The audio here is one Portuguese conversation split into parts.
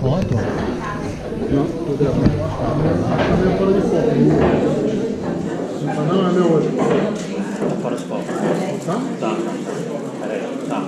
foto? Não, tô gravando. Tá meio fora de foco. Mas não é meu hoje. Fora de foco. Tá? Tá. Peraí. Tá.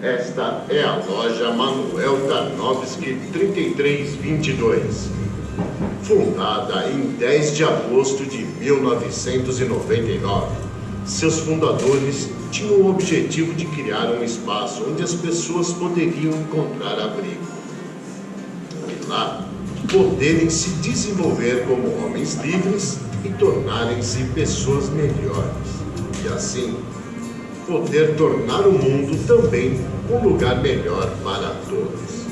Esta é a loja Manuel Tarnowski 3322, fundada em 10 de agosto de 1999. Seus fundadores tinham o objetivo de criar um espaço onde as pessoas poderiam encontrar abrigo e lá poderem se desenvolver como homens livres e tornarem-se pessoas melhores, e assim poder tornar o mundo também um lugar melhor para todos.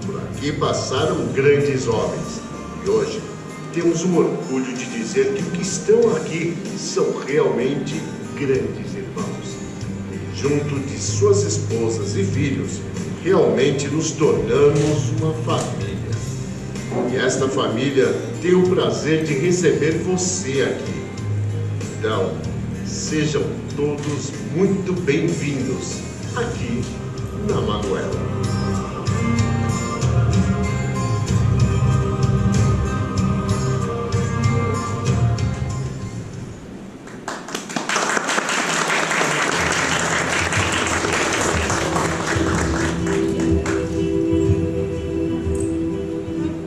Por aqui passaram grandes homens e hoje temos o orgulho de dizer que os que estão aqui são realmente grandes irmãos. E junto de suas esposas e filhos, realmente nos tornamos uma família. E esta família tem o prazer de receber você aqui. Então, sejam todos muito bem-vindos aqui na Manuel.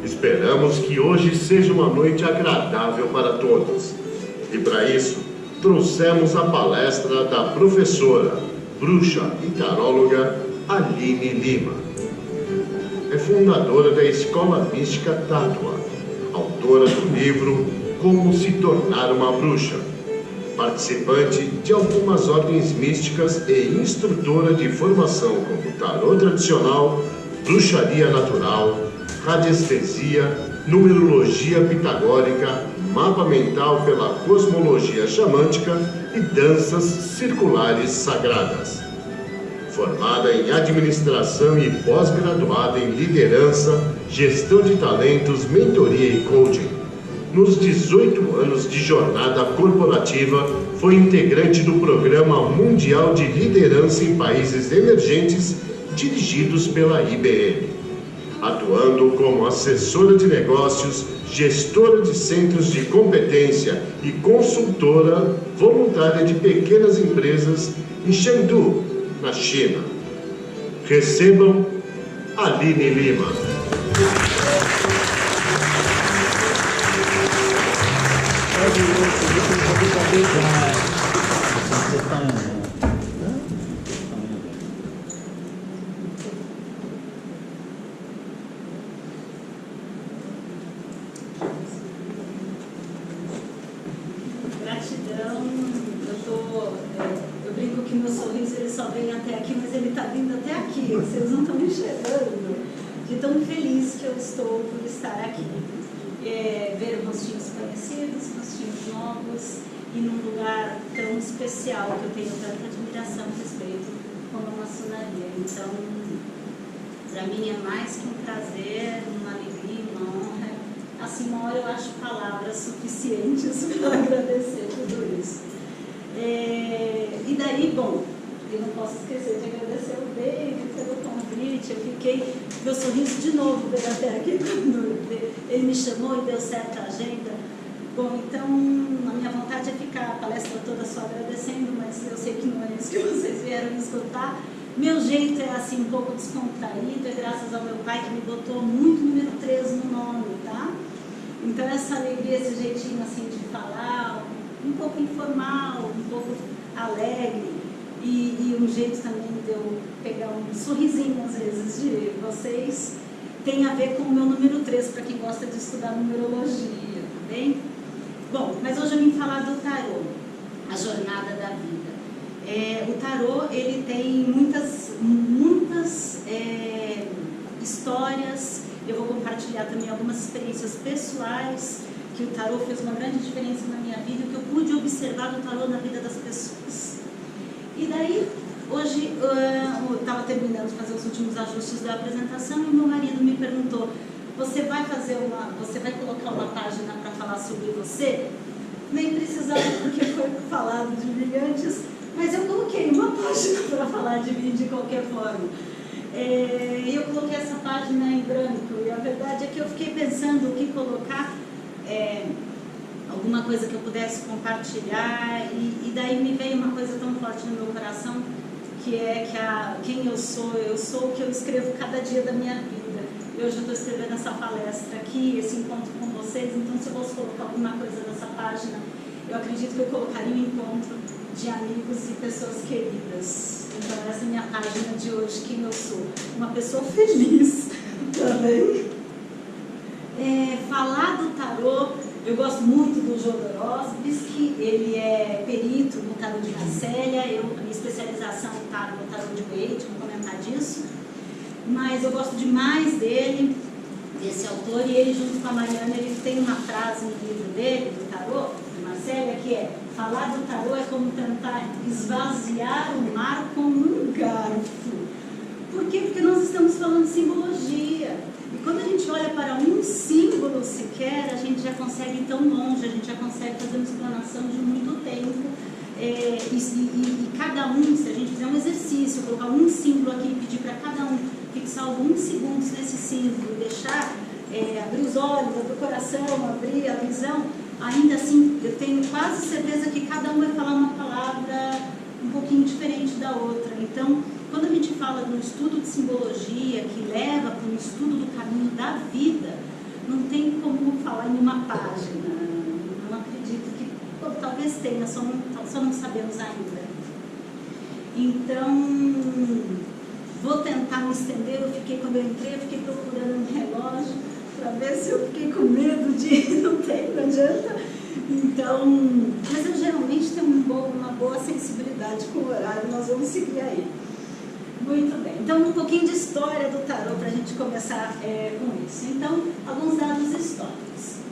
Esperamos que hoje seja uma noite agradável para todos. E para isso, trouxemos a palestra da professora, bruxa e taróloga Aline Lima. É fundadora da Escola Mística Tátua, autora do livro Como se Tornar uma Bruxa, participante de algumas ordens místicas e instrutora de formação como tarô tradicional, bruxaria natural, radiestesia, numerologia pitagórica, mapa mental pela cosmologia xamântica e danças circulares sagradas. Formada em administração e pós-graduada em liderança, gestão de talentos, mentoria e coaching. Nos 18 anos de jornada corporativa, foi integrante do Programa Mundial de Liderança em Países Emergentes, dirigidos pela IBM. Atuando como assessora de negócios, gestora de centros de competência e consultora voluntária de pequenas empresas em Chengdu, na China. Recebam Aline Lima. Gratidão. Eu brinco que meu sorriso ele só vem até aqui, mas ele está vindo até aqui. Vocês não estão me enxergando. De tão feliz que eu estou por estar aqui. Ver rostinhos conhecidos, rostinhos novos e num lugar tão especial que eu tenho tanta admiração e respeito como a maçonaria. Então, para mim é mais que um prazer, uma alegria, uma honra. Assim, uma hora eu acho palavras suficientes para agradecer tudo isso. E daí, bom, eu não posso esquecer de agradecer o David pelo convite. Eu fiquei, meu sorriso de novo veio até aqui quando ele me chamou e deu certa agenda. Bom, então a minha vontade é ficar a palestra toda só agradecendo, mas eu sei que não é isso que vocês vieram me escutar. Meu jeito é assim um pouco descontraído, é graças ao meu pai que me botou muito número 3 no nome, tá? Então essa alegria, esse jeitinho assim de falar, um pouco informal, um pouco alegre e um jeito também de eu pegar um sorrisinho às vezes de vocês, tem a ver com o meu número 3, para quem gosta de estudar numerologia, tá bem? Bom, mas hoje eu vim falar do tarô, a jornada da vida. O tarô, ele tem muitas histórias. Eu vou compartilhar também algumas experiências pessoais, que o tarô fez uma grande diferença na minha vida, que eu pude observar do tarô na vida das pessoas. E daí, hoje, eu estava terminando de fazer os últimos ajustes da apresentação e meu marido me perguntou: você vai colocar uma página para falar sobre você? Nem precisava, porque foi falado de mim antes, mas eu coloquei uma página para falar de mim de qualquer forma. E eu coloquei essa página em branco, e a verdade é que eu fiquei pensando o que colocar, alguma coisa que eu pudesse compartilhar, e daí me veio uma coisa tão forte no meu coração, que é que quem eu sou o que eu escrevo cada dia da minha vida. E hoje eu estou escrevendo essa palestra aqui, esse encontro com vocês, então se eu fosse colocar alguma coisa nessa página, eu acredito que eu colocaria um encontro de amigos e pessoas queridas. Então essa é a minha página de hoje, quem eu sou. Uma pessoa feliz também. Falar do tarô, eu gosto muito do Jodorowsky, ele é perito no tarô de Marselha, a minha especialização está no tarô de Waite, vou comentar disso. Mas eu gosto demais dele, desse autor, e ele junto com a Mariana, ele tem uma frase no livro dele, do tarô, de Marselha, que é: falar do tarô é como tentar esvaziar o mar com um garfo. Por quê? Porque nós estamos falando de simbologia. E quando a gente olha para um símbolo sequer, a gente já consegue ir tão longe, a gente já consegue fazer uma explanação de muito tempo. E cada um, se a gente fizer um exercício, colocar um símbolo aqui e pedir para cada um fixar alguns segundos nesse símbolo, deixar, abrir os olhos, abrir o coração, abrir a visão, ainda assim eu tenho quase certeza que cada um vai falar uma palavra um pouquinho diferente da outra. Então, quando a gente fala de um estudo de simbologia que leva para um estudo do caminho da vida, não tem como falar em uma página. Não acredito que, talvez tenha, só não sabemos ainda. Então, vou tentar me estender. Quando eu entrei, eu fiquei procurando um relógio para ver se eu fiquei com medo de não adianta. Então, mas eu geralmente tenho uma boa sensibilidade com o horário, nós vamos seguir aí. Muito bem, então um pouquinho de história do tarô para a gente começar com isso. Então, alguns dados históricos.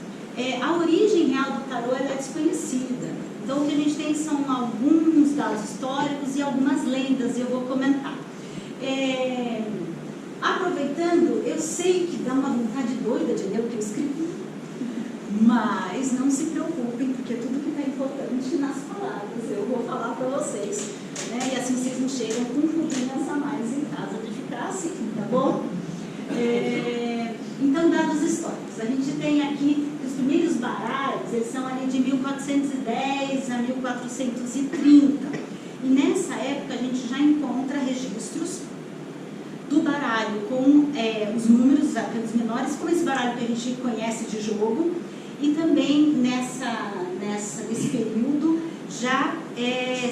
A origem real do tarô ela é desconhecida. Então, o que a gente tem são alguns dados históricos e algumas lendas, e eu vou comentar. Aproveitando, eu sei que dá uma vontade doida de ler o que eu escrevi, mas não se preocupem, porque tudo que está importante nas palavras eu vou falar para vocês, né? E assim vocês não chegam com cubinhas a mais em casa de ficar assim, tá bom? Então, dados históricos. A gente tem aqui os primeiros baralhos, eles são ali de 1410 a 1430. E nessa época a gente já encontra registros do baralho com os números, os arcanos menores, como esse baralho que a gente conhece de jogo. E também nesse período já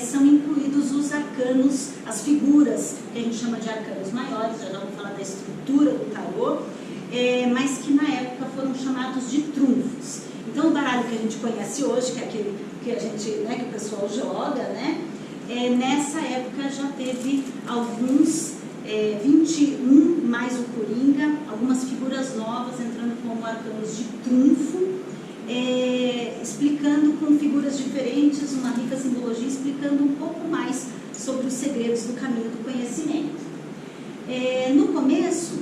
são incluídos os arcanos, as figuras que a gente chama de arcanos maiores, já vamos falar da estrutura do tarô, mas que na época foram chamados de trunfos. Então o baralho que a gente conhece hoje, que é aquele que a gente, que o pessoal joga, nessa época já teve alguns 21 mais o Coringa, algumas figuras novas entrando como arcanos de trunfo, explicando com figuras diferentes, uma rica simbologia, explicando um pouco mais sobre os segredos do caminho do conhecimento. No começo,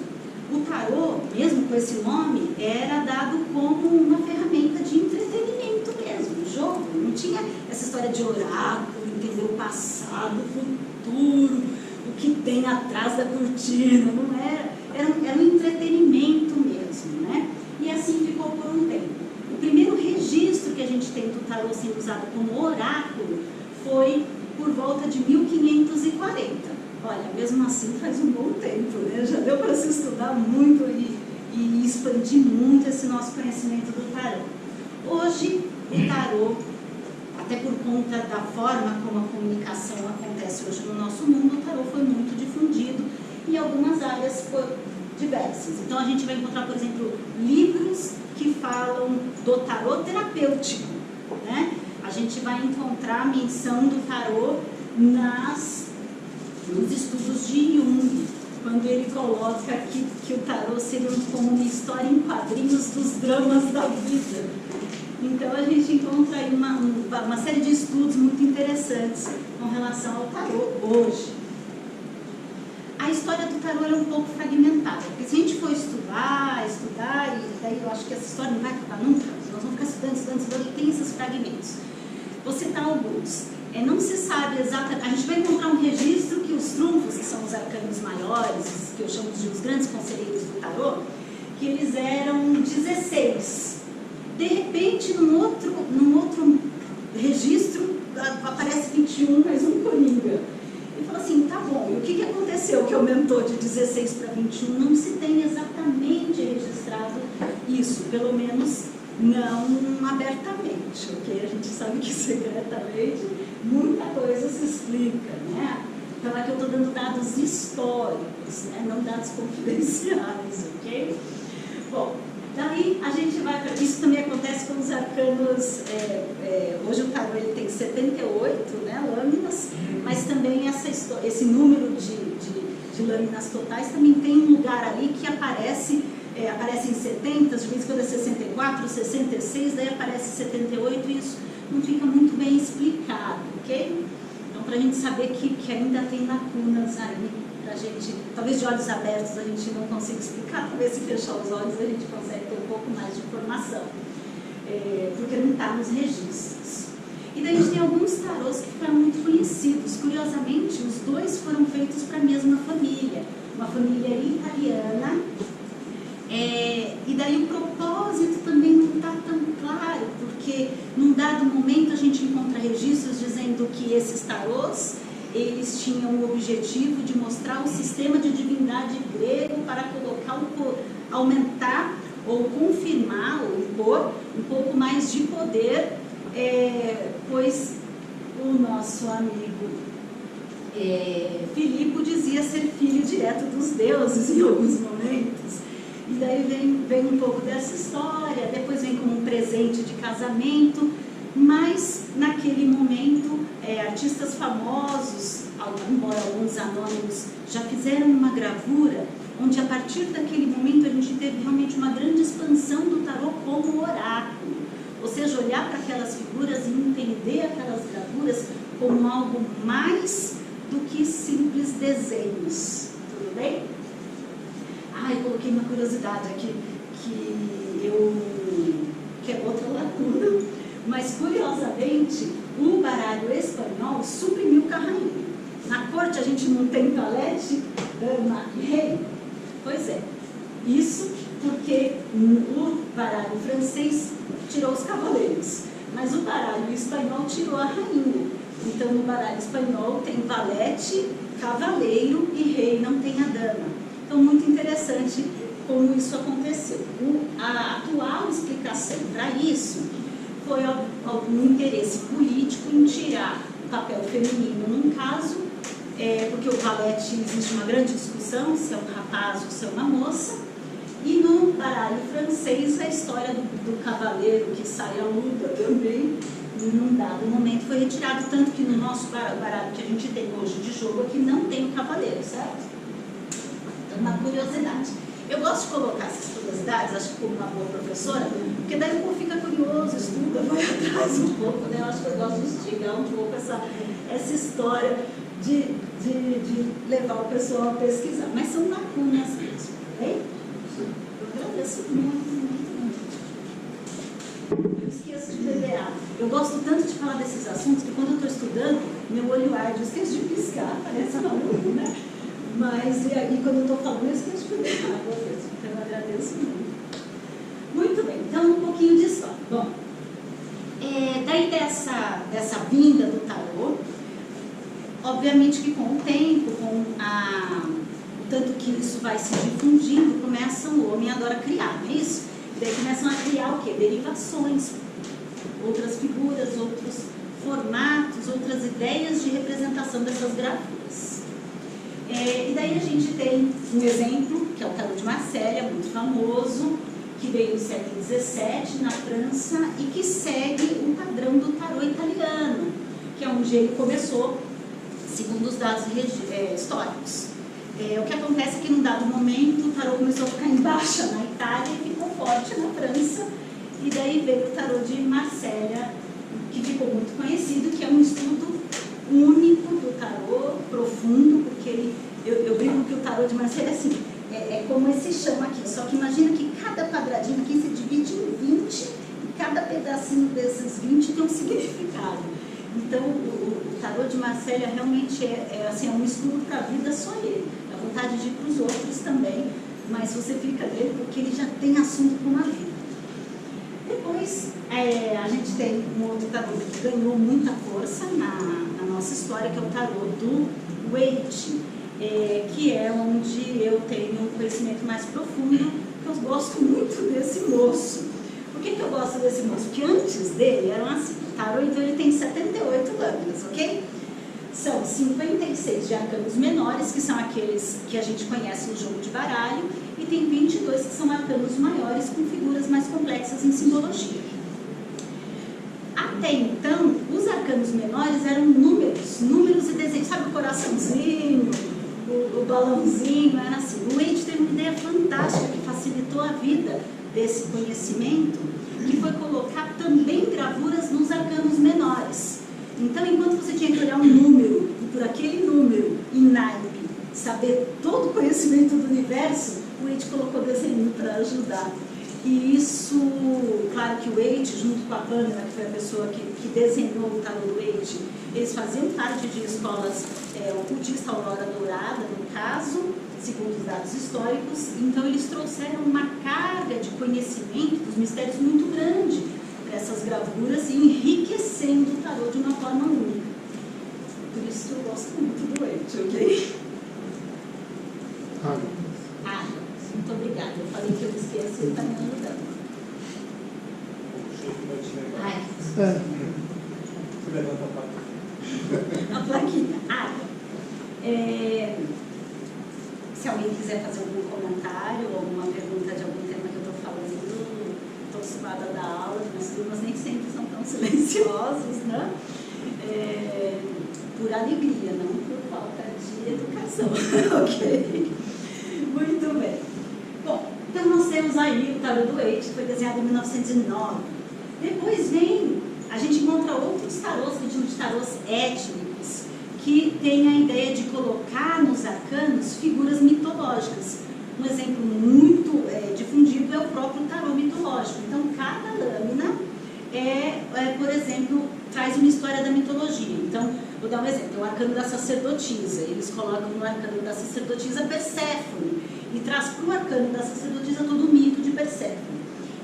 o tarô, mesmo com esse nome, era dado como uma ferramenta de entretenimento mesmo, jogo. Não tinha essa história de oráculo, entender o passado, o futuro, o que tem atrás da cortina, não era. Era um entretenimento mesmo, né? E assim ficou por um tempo. O primeiro registro que a gente tem do tarô sendo usado como oráculo foi por volta de 1540. Olha, mesmo assim faz um bom tempo, né? Já deu para se estudar muito e expandir muito esse nosso conhecimento do tarô. Hoje, o tarô, até por conta da forma como a comunicação acontece hoje no nosso mundo, o tarô foi muito difundido em algumas áreas diversas. Então a gente vai encontrar, por exemplo, livros que falam do tarô terapêutico, né? A gente vai encontrar a menção do tarô nos estudos de Jung, quando ele coloca que o tarô seria como uma história em quadrinhos dos dramas da vida. Então a gente encontra aí uma série de estudos muito interessantes com relação ao tarô hoje. A história do tarô é um pouco fragmentada, porque se a gente for estudar, e daí eu acho que essa história não vai acabar nunca, nós vamos ficar estudando, e tem esses fragmentos. Vou citar alguns. Não se sabe exatamente, a gente vai encontrar um registro que os trunfos, que são os arcanos maiores, que eu chamo de os grandes conselheiros do tarô, que eles eram 16. De repente, num outro registro, aparece 21, mais um coringa. E fala assim, tá bom, e o que aconteceu que aumentou de 16 para 21? Não se tem exatamente registrado isso, pelo menos não abertamente, ok? A gente sabe que secretamente muita coisa se explica, né? Então aqui eu estou dando dados históricos, né? Não dados confidenciais, ok? Bom, daí a gente vai para... Isso também acontece com os arcanos... hoje o tarô ele tem 78, né, lâminas, mas também esse número de lâminas totais também tem um lugar ali que aparece em 70, de vez em quando é 64, 66, daí aparece 78, e isso não fica muito bem explicado, ok? Então, para a gente saber que ainda tem lacunas aí, para a gente, talvez de olhos abertos a gente não consiga explicar, talvez se fechar os olhos a gente consegue ter um pouco mais de informação, porque não está nos registros. E daí a gente tem alguns tarôs que ficaram muito conhecidos. Curiosamente, os dois foram feitos para a mesma família, uma família italiana. E daí o propósito também não está tão claro, porque num dado momento a gente encontra registros dizendo que esses tarôs, eles tinham o objetivo de mostrar o sistema de divindade grego para colocar, aumentar ou confirmar ou impor um pouco mais de poder, pois o nosso amigo Filipe dizia ser filho direto dos deuses em alguns momentos. E daí vem um pouco dessa história, depois vem como um presente de casamento, mas naquele momento artistas famosos, embora alguns anônimos, já fizeram uma gravura, onde a partir daquele momento a gente teve realmente uma grande expansão do tarô como oráculo. Ou seja, olhar para aquelas figuras e entender aquelas gravuras como algo mais do que simples desenhos. Tudo bem? Eu coloquei uma curiosidade aqui, que é outra lacuna, mas curiosamente o baralho espanhol suprimiu o carrainho. Na corte a gente não tem valete, dama e rei? Pois é, isso porque o baralho francês tirou os cavaleiros, mas o baralho espanhol tirou a rainha. Então no baralho espanhol tem valete, cavaleiro e rei, não tem a dama. Então, muito interessante como isso aconteceu. A atual explicação para isso foi algum interesse político em tirar o papel feminino num caso, porque o valete existe uma grande discussão se é um rapaz ou se é uma moça, e no baralho francês a história do cavaleiro que sai à luta também, num dado momento foi retirado, tanto que no nosso baralho que a gente tem hoje de jogo aqui não tem o cavaleiro, certo? Uma curiosidade. Eu gosto de colocar essas curiosidades, acho que como uma boa professora, porque daí o povo fica curioso, estuda, vai atrás um pouco, né? Eu acho que eu gosto de instigar um pouco essa história de levar o pessoal a pesquisar. Mas são lacunas mesmo, bem? Eu agradeço muito. Eu esqueço de beber água. Eu gosto tanto de falar desses assuntos que quando eu estou estudando, meu olho arde, eu esqueço de piscar, parece uma aluno, né? Mas, e aí, quando eu estou falando, eu esqueço de beber água mesmo, então eu agradeço muito. Muito bem, então um pouquinho de história. Bom, daí dessa vinda do tarô, obviamente que com o tempo, o tanto que isso vai se difundindo, o homem adora criar, não é isso? E daí começam a criar o quê? Derivações, outras figuras, outros formatos, outras ideias de representação dessas gravuras. E daí a gente tem um exemplo, que é o tarô de Marselha, muito famoso, que veio no século XVII, na França, e que segue o padrão do tarô italiano, que é onde ele começou, segundo os dados históricos. O que acontece é que, num dado momento, o tarô começou a ficar em baixa na Itália e ficou forte na França, E daí veio o tarô de Marsella, que ficou muito conhecido, que é um estudo único do tarô, profundo, porque eu brinco que o tarô de Marsella é assim, é como esse chão aqui, só que imagina que cada quadradinho aqui se divide em 20, e cada pedacinho desses 20 tem um significado. Então, o tarô de Marsella realmente assim, é um estudo para a vida só ele. Dá vontade de ir para os outros também, mas você fica nele porque ele já tem assunto com uma vida. Depois, a gente tem um outro tarô que ganhou muita força na nossa história, que é o tarô do Waite, que é onde eu tenho um conhecimento mais profundo, que eu gosto muito desse moço. Por que eu gosto desse moço? Porque antes dele eram assim, o tarô, então ele tem 78 lâminas, ok? São 56 de arcanos menores, que são aqueles que a gente conhece no jogo de baralho, e tem 22 que são arcanos maiores, com figuras mais complexas em simbologia. Até então, os arcanos menores eram números e desenhos, sabe o coraçãozinho, o balãozinho, era assim. O Waite teve uma ideia fantástica que facilitou a vida desse conhecimento, que foi colocar também gravuras nos arcanos menores. Então, enquanto você tinha que olhar um número, e por aquele número, em naipe, saber todo o conhecimento do universo, o Waite colocou desenho para ajudar. E isso, claro que o Waite, junto com a Pamela, que foi a pessoa que desenhou o tarô do Waite, eles faziam parte de escolas ocultista Aurora Dourada, no caso, segundo os dados históricos. Então, eles trouxeram uma carga de conhecimento dos mistérios muito grande para essas gravuras e enriquecendo o tarô de uma forma única. Por isso eu gosto muito do Waite, ok? Muito obrigada. Eu falei que eu esqueci, ele está me ajudando. A plaquinha. Se alguém quiser fazer algum comentário ou alguma pergunta de algum tema que eu estou falando, estou acostumada a dar aula, minhas turmas nem sempre são tão silenciosos, né? Por alegria, não por falta de educação. Ok? Muito bem. Bom, então nós temos aí o tarô do Waite, que foi desenhado em 1909. Depois a gente encontra outros tarôs, que a gente chama de tarôs étnicos, que tem a ideia de colocar nos arcanos figuras mitológicas. Um exemplo muito difundido é o próprio tarô mitológico. Então, cada lâmina por exemplo, traz uma história da mitologia. Então, vou dar um exemplo, o arcano da sacerdotisa. Eles colocam no arcano da sacerdotisa Perséfone e traz para o arcano da sacerdotisa todo o mito de Perséfone.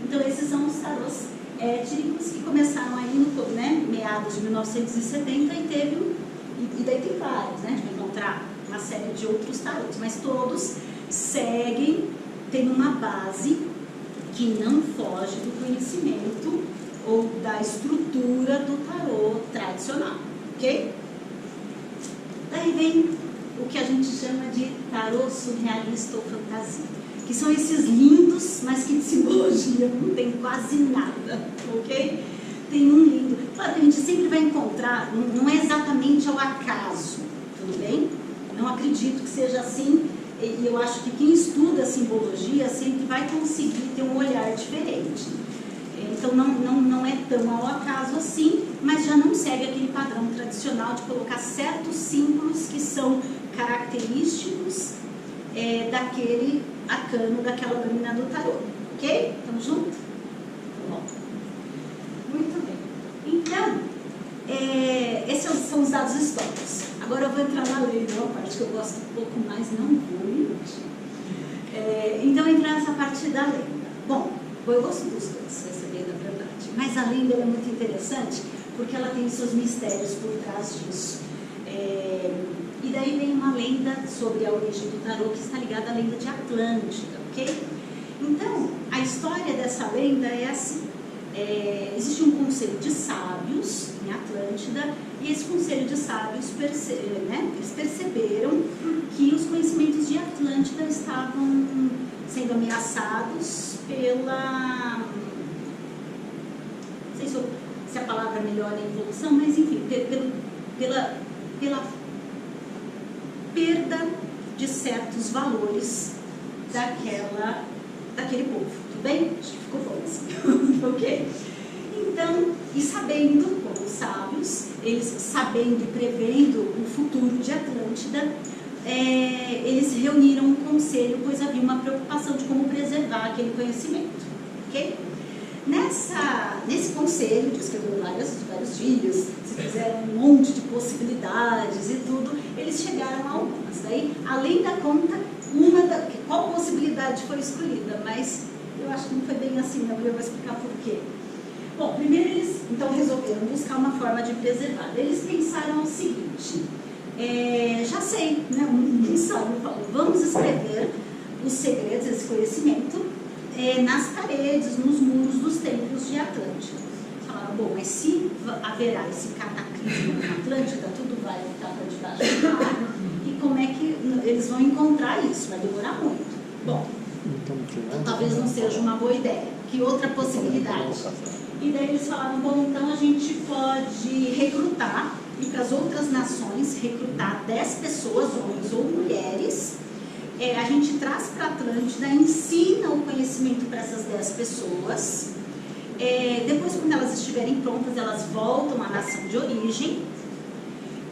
Então, esses são os tarôs étnicos que começaram aí no meados de 1970 e daí tem vários, né? A gente vai encontrar uma série de outros tarôs, mas todos seguem, tem uma base que não foge do conhecimento ou da estrutura do tarô tradicional, ok? Daí vem o que a gente chama de tarô surrealista ou fantasia, que são esses lindos, mas que de simbologia não tem quase nada, ok? Tem um lindo, claro que a gente sempre vai encontrar, não é exatamente ao acaso, tudo bem? Não acredito que seja assim, e eu acho que quem estuda simbologia sempre vai conseguir ter um olhar diferente. Então não é tão ao acaso assim, mas já não segue aquele padrão tradicional de colocar certos símbolos que são característicos daquele arcano, daquela lâmina do tarô, ok? Estamos juntos? Bom. Muito bem. Então, esses são os dados históricos. Agora eu vou entrar na lei, uma parte que eu gosto um pouco mais, não vou mentir. Então, entrar nessa parte da lenda. Bom, eu gosto dos dois, essa é da verdade. Mas a lenda é muito interessante porque ela tem seus mistérios por trás disso. E daí vem uma lenda sobre a origem do tarô que está ligada à lenda de Atlântida, ok? Então, a história dessa lenda é assim. Existe um conselho de sábios em Atlântida e esse conselho de sábios eles perceberam que os conhecimentos de Atlântida estavam sendo ameaçados pela... Não sei se a palavra melhor é evolução, mas enfim, pela perda de certos valores daquele povo, tudo bem? Acho que ficou bom assim. Ok? Então, e sabendo, como sábios, eles sabendo e prevendo o futuro de Atlântida, eles reuniram um conselho, pois havia uma preocupação de como preservar aquele conhecimento. Ok? Nesse conselho, que escreveu vários filhos, se fizeram um monte de possibilidades e tudo, eles chegaram a algumas. Daí, além da conta, qual possibilidade foi escolhida, mas eu acho que não foi bem assim, não, eu vou explicar por quê. Bom, primeiro eles então resolveram buscar uma forma de preservar. Eles pensaram o seguinte, já sei, né, um sábio falou, vamos escrever os segredos, esse conhecimento, nas paredes, nos muros dos templos de Atlântida. Falaram, bom, mas se haverá esse cataclismo na Atlântida, tudo vai ficar para debaixo do mar, e como é que eles vão encontrar isso? Vai demorar muito. Bom, então talvez não seja uma boa ideia. Que outra possibilidade? E daí eles falaram, bom, então a gente pode recrutar, e para as outras nações, recrutar 10 pessoas, homens ou mulheres, a gente traz para a Atlântida, ensina o conhecimento para essas 10 pessoas, depois quando elas estiverem prontas, elas voltam à nação de origem,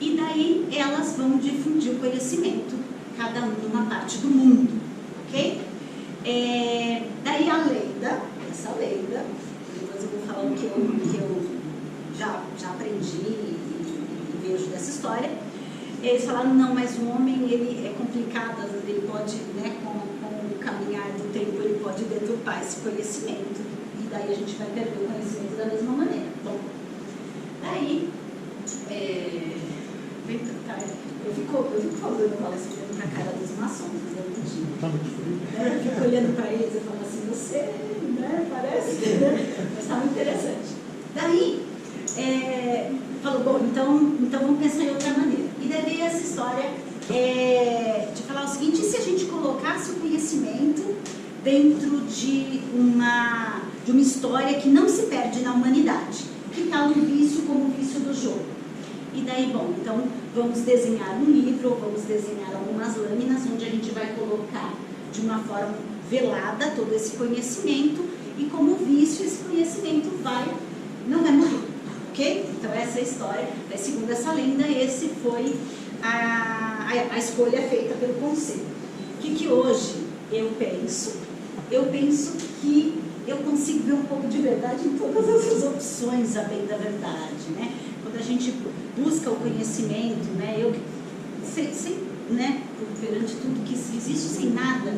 e daí elas vão difundir o conhecimento, cada um numa parte do mundo, ok? Daí a lenda, essa lenda, depois eu vou falar o que eu já aprendi e vejo dessa história. Eles falaram, não, mas o homem, ele é complicado, ele pode, né, com o caminhar do tempo, ele pode deturpar esse conhecimento, e daí a gente vai perder o conhecimento da mesma maneira. Bom, daí, eu fico falando, olhando para a cara dos maçons, eu não digo. Eu fico olhando para eles e falo assim, você, né, parece, né? Mas está muito interessante. Daí, falou, bom, então vamos pensar em outra maneira. E daí veio essa história de falar o seguinte, e se a gente colocasse o conhecimento dentro de uma história que não se perde na humanidade? Que tal um vício como o vício do jogo? E daí, bom, então vamos desenhar um livro, ou vamos desenhar algumas lâminas, onde a gente vai colocar de uma forma velada todo esse conhecimento, e como vício, esse conhecimento não vai morrer. Ok? Então essa é a história, segundo essa lenda, esse foi a escolha feita pelo conselho. O que hoje eu penso? Eu penso que eu consigo ver um pouco de verdade em todas essas opções, a bem da verdade, né? Quando a gente busca o conhecimento, né? Né? Perante tudo que existe sem nada,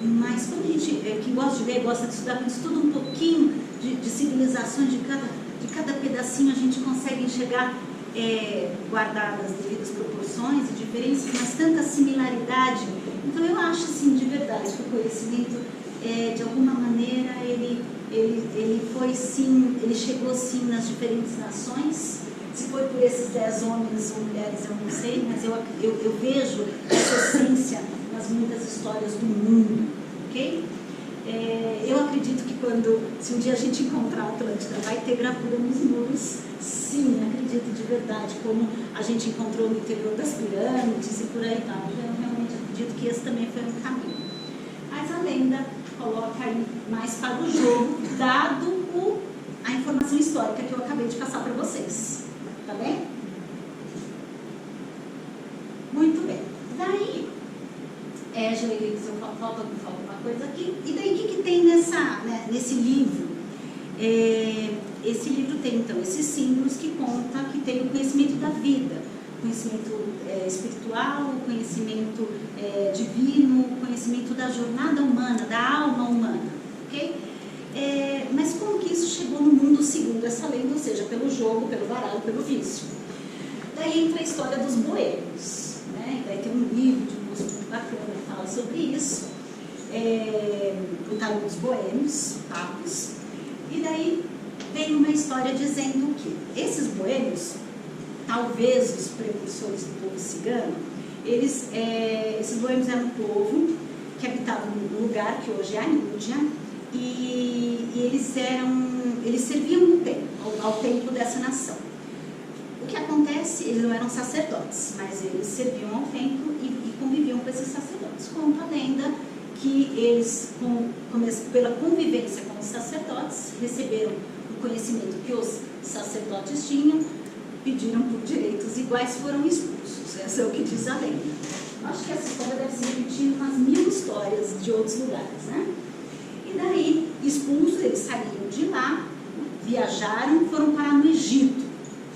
mas quando a gente que gosta de ler, gosta de estudar, quando estuda um pouquinho de civilizações de cada pedacinho, a gente consegue enxergar, guardadas as devidas proporções e diferenças, mas tanta similaridade. Então eu acho assim, de verdade, que o conhecimento, de alguma maneira, ele foi sim, ele chegou sim nas diferentes nações. Se foi por esses 10 homens ou mulheres, eu não sei, mas eu vejo essa essência nas muitas histórias do mundo, ok? Eu acredito que se um dia a gente encontrar a Atlântida, vai ter gravura nos muros, sim, acredito de verdade, como a gente encontrou no interior das pirâmides e por aí vai. Eu realmente acredito que esse também foi um caminho. Mas a lenda coloca aí mais para o jogo, dado a informação histórica que eu acabei de passar para vocês. Tá bem? Muito bem. Daí, já falta alguma coisa aqui. E daí, o que tem nesse livro? Esse livro tem, então, esses símbolos que conta que tem o conhecimento da vida, conhecimento espiritual, conhecimento divino, conhecimento da jornada humana, da alma humana, ok? Mas como que isso chegou no mundo segundo essa lenda, ou seja, pelo jogo, pelo baralho, pelo vício? Daí entra a história dos boêmios, né? Daí tem um livro de um moço muito bacana que fala sobre isso, o Tarô dos Boêmios, Papos, e daí tem uma história dizendo que esses boêmios, talvez os precursores do povo cigano, esses boêmios eram um povo que habitava num lugar que hoje é a Índia, e eles serviam no templo, ao templo dessa nação. O que acontece, eles não eram sacerdotes, mas eles serviam ao templo e conviviam com esses sacerdotes. Conta a lenda que eles, pela convivência com os sacerdotes, receberam o conhecimento que os sacerdotes tinham, pediram por direitos iguais, foram expulsos. Essa é o que diz a lenda. Acho que essa história deve se repetir umas 1000 histórias de outros lugares, né? E daí, expulsos, eles saíram de lá, viajaram, foram parar no Egito.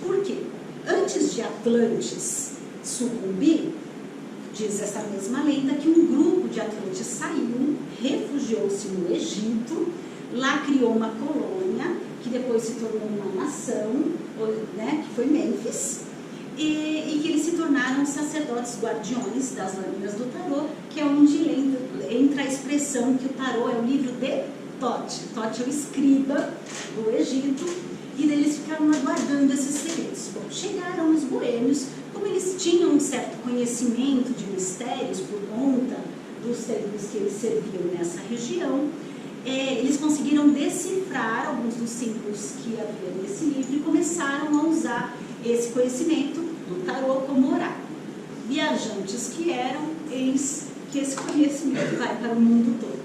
Por quê? Antes de Atlantes sucumbir, diz essa mesma lenda que um grupo de Atlantes saiu, refugiou-se no Egito, lá criou uma colônia, que depois se tornou uma nação, né, que foi Mênfis, e que eles se tornaram sacerdotes guardiões das lâminas do tarô, que é onde entra a expressão que o tarô é o livro de Thoth. Thoth é o escriba do Egito, e eles ficaram aguardando esses segredos. Bom, chegaram os boêmios, como eles tinham um certo conhecimento de mistérios por conta dos templos que eles serviam nessa região, eles conseguiram decifrar alguns dos símbolos que havia nesse livro e começaram a usar esse conhecimento do tarô como oráculo. Viajantes que eram, eis que esse conhecimento vai para o mundo todo.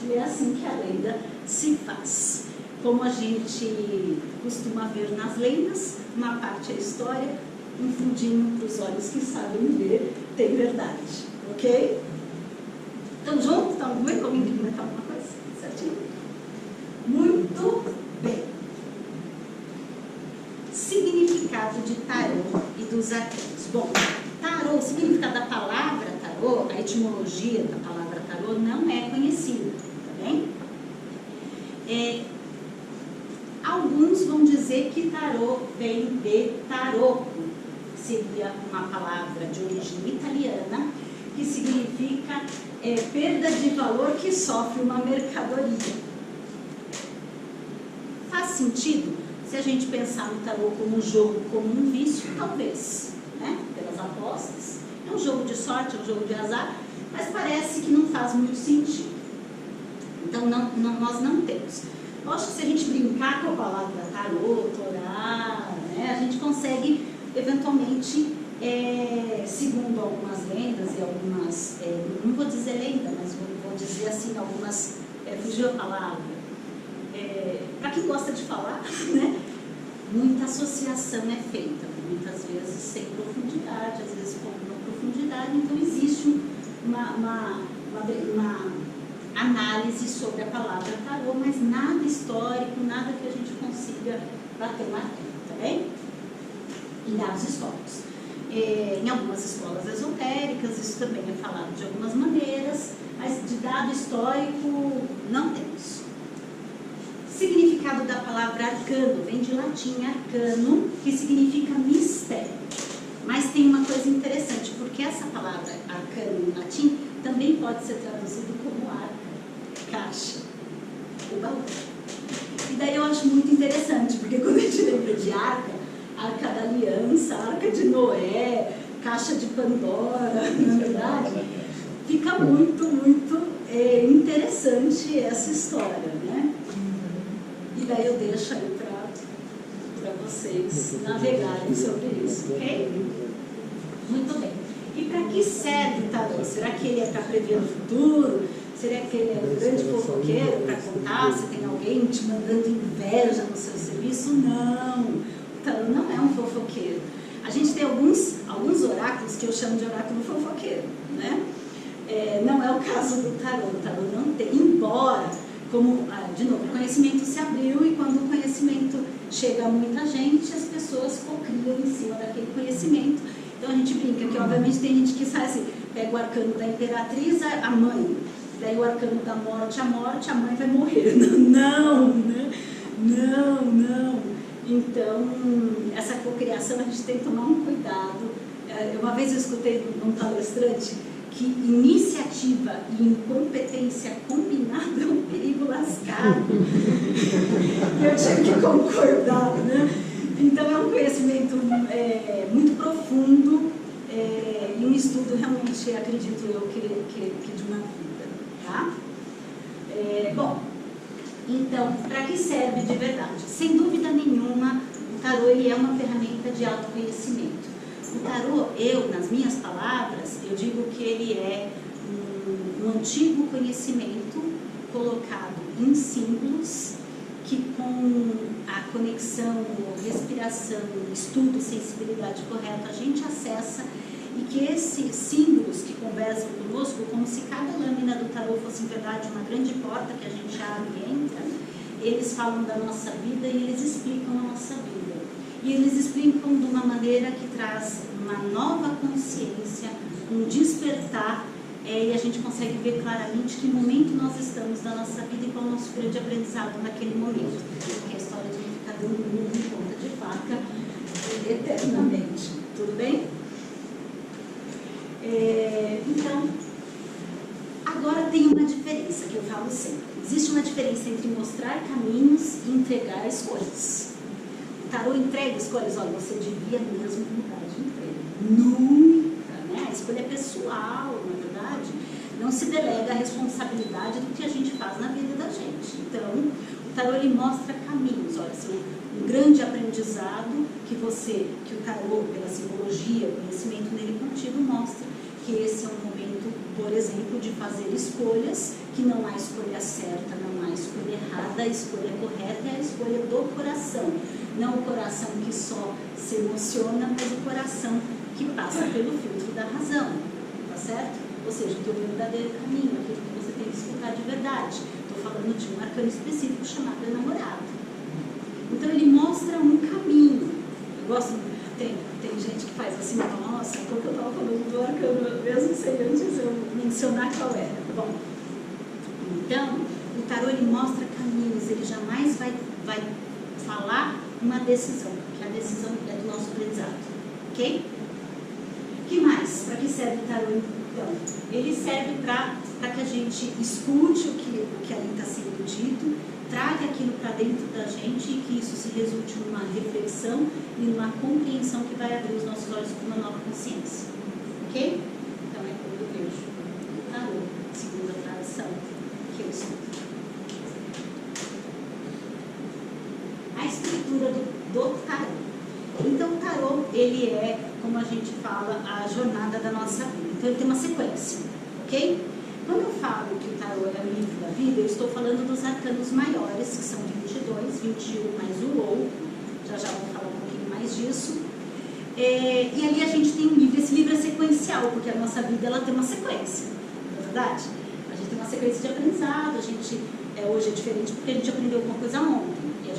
E é assim que a lenda se faz. Como a gente costuma ver nas lendas, uma parte é história, um fundinho para os olhos que sabem ver, tem verdade. Ok? Estão juntos? Estão comigo? Alguém quer comentar alguma coisa? Certinho? Muito bem. Significado de tarô e dos arcanos. Bom, tarô, o significado da palavra tarô, a etimologia da palavra tarô não é conhecida, tá bem? Alguns vão dizer que tarô vem de tarocco, seria uma palavra de origem italiana, que significa perda de valor que sofre uma mercadoria. Faz sentido se a gente pensar no tarô como um jogo, como um vício, talvez, né? Pelas apostas. É um jogo de sorte, é um jogo de azar, mas parece que não faz muito sentido. Então, nós não temos. Eu acho que se a gente brincar com a palavra tarô, torá, né, a gente consegue, eventualmente, segundo algumas lendas e algumas, não vou dizer lenda, mas vou dizer assim, algumas, fugiu a palavra, para quem gosta de falar, né, muita associação é feita, muitas vezes sem profundidade, às vezes com uma profundidade, então existe uma análise sobre a palavra tarô, mas nada histórico, nada que a gente consiga bater o martelo, tá bem? Em dados históricos. Em algumas escolas esotéricas, isso também é falado de algumas maneiras, mas de dado histórico não temos. Significado da palavra arcano, vem de latim arcano, que significa mistério. Mas tem uma coisa interessante, porque essa palavra arcano em latim também pode ser traduzido como arca, caixa, o baú. E daí eu acho muito interessante, porque quando a gente lembra de arca, arca da aliança, arca de Noé, caixa de Pandora, na verdade, fica muito, muito interessante essa história, né? E daí eu deixo aí para vocês navegarem sobre isso, ok? Muito bem. E para que serve o tarô? Será que ele é para prever o futuro? Será que ele é um grande fofoqueiro para contar se tem alguém te mandando inveja no seu serviço? Não, o tarô não é um fofoqueiro. A gente tem alguns oráculos que eu chamo de oráculo fofoqueiro, né? Não é o caso do tarô. O tarô não tem, embora, como, de novo, o conhecimento se abriu e quando o conhecimento chega a muita gente, as pessoas cocriam em cima daquele conhecimento. Então a gente brinca que, obviamente, tem gente que sai assim, pega o arcano da imperatriz, a mãe, daí o arcano da morte, a mãe vai morrer. Não, né? Não. Então, essa cocriação a gente tem que tomar um cuidado. Uma vez eu escutei num palestrante que iniciativa e incompetência combinada é um perigo lascado. Eu tive que concordar, né? Então é um conhecimento muito profundo e um estudo realmente, acredito eu, que de uma vida, tá? Bom, então, para que serve de verdade? Sem dúvida nenhuma, o tarô ele é uma ferramenta de autoconhecimento. O tarô, nas minhas palavras, eu digo que ele é um antigo conhecimento colocado em símbolos que, com a conexão, respiração, estudo, sensibilidade correta, a gente acessa, e que esses símbolos que conversam conosco, como se cada lâmina do tarô fosse, em verdade, uma grande porta que a gente abre e entra, eles falam da nossa vida e eles explicam a nossa vida. E eles explicam de uma maneira que traz uma nova consciência, um despertar, e a gente consegue ver claramente que momento nós estamos da nossa vida e qual é o nosso grande aprendizado naquele momento. Que é a história de não ficar dando murro em ponta de faca eternamente. Tudo bem? Então, agora tem uma diferença que eu falo sempre. Existe uma diferença entre mostrar caminhos e entregar escolhas. O tarô entrega escolhas. Olha, você devia mesmo mudar de emprego. Nunca, né? A escolha é pessoal, na verdade. Não se delega a responsabilidade do que a gente faz na vida da gente. Então, o tarô, ele mostra caminhos. Olha, assim, um grande aprendizado que o tarô, pela simbologia, o conhecimento nele contido, mostra que esse é um momento, por exemplo, de fazer escolhas, que não há escolha certa, não há escolha errada, a escolha correta é a escolha do coração. Não o coração que só se emociona, mas o coração que passa pelo filtro da razão, tá certo? Ou seja, o teu verdadeiro caminho, aquilo que você tem que escutar de verdade. Estou falando de um arcano específico chamado enamorado. Então ele mostra um caminho. Eu gosto, tem gente que faz assim, nossa, quando eu estava falando do arcano, mesmo sem antes eu mencionar qual era. Bom, então, o tarô, ele mostra caminhos, ele jamais vai falar uma decisão, porque a decisão é do nosso aprendizado, ok? O que mais? Para que serve o tarô, então? Ele serve para que a gente escute o que ali está sendo dito, traga aquilo para dentro da gente e que isso se resulte numa reflexão e numa compreensão que vai abrir os nossos olhos para uma nova consciência, ok? Então é quando eu vejo o tarô, segundo a tradição que eu estudo. A estrutura do tarô. Então o tarô, ele é, como a gente fala, a jornada da nossa vida. Então ele tem uma sequência, ok? Quando eu falo que o tarô é o livro da vida, eu estou falando dos arcanos maiores, que são 22, 21 mais o ou, já vou falar um pouquinho mais disso. E ali a gente tem um livro, esse livro é sequencial, porque a nossa vida, ela tem uma sequência, não é verdade? A gente tem uma sequência de aprendizado, a gente, hoje é diferente porque a gente aprendeu alguma coisa ontem, e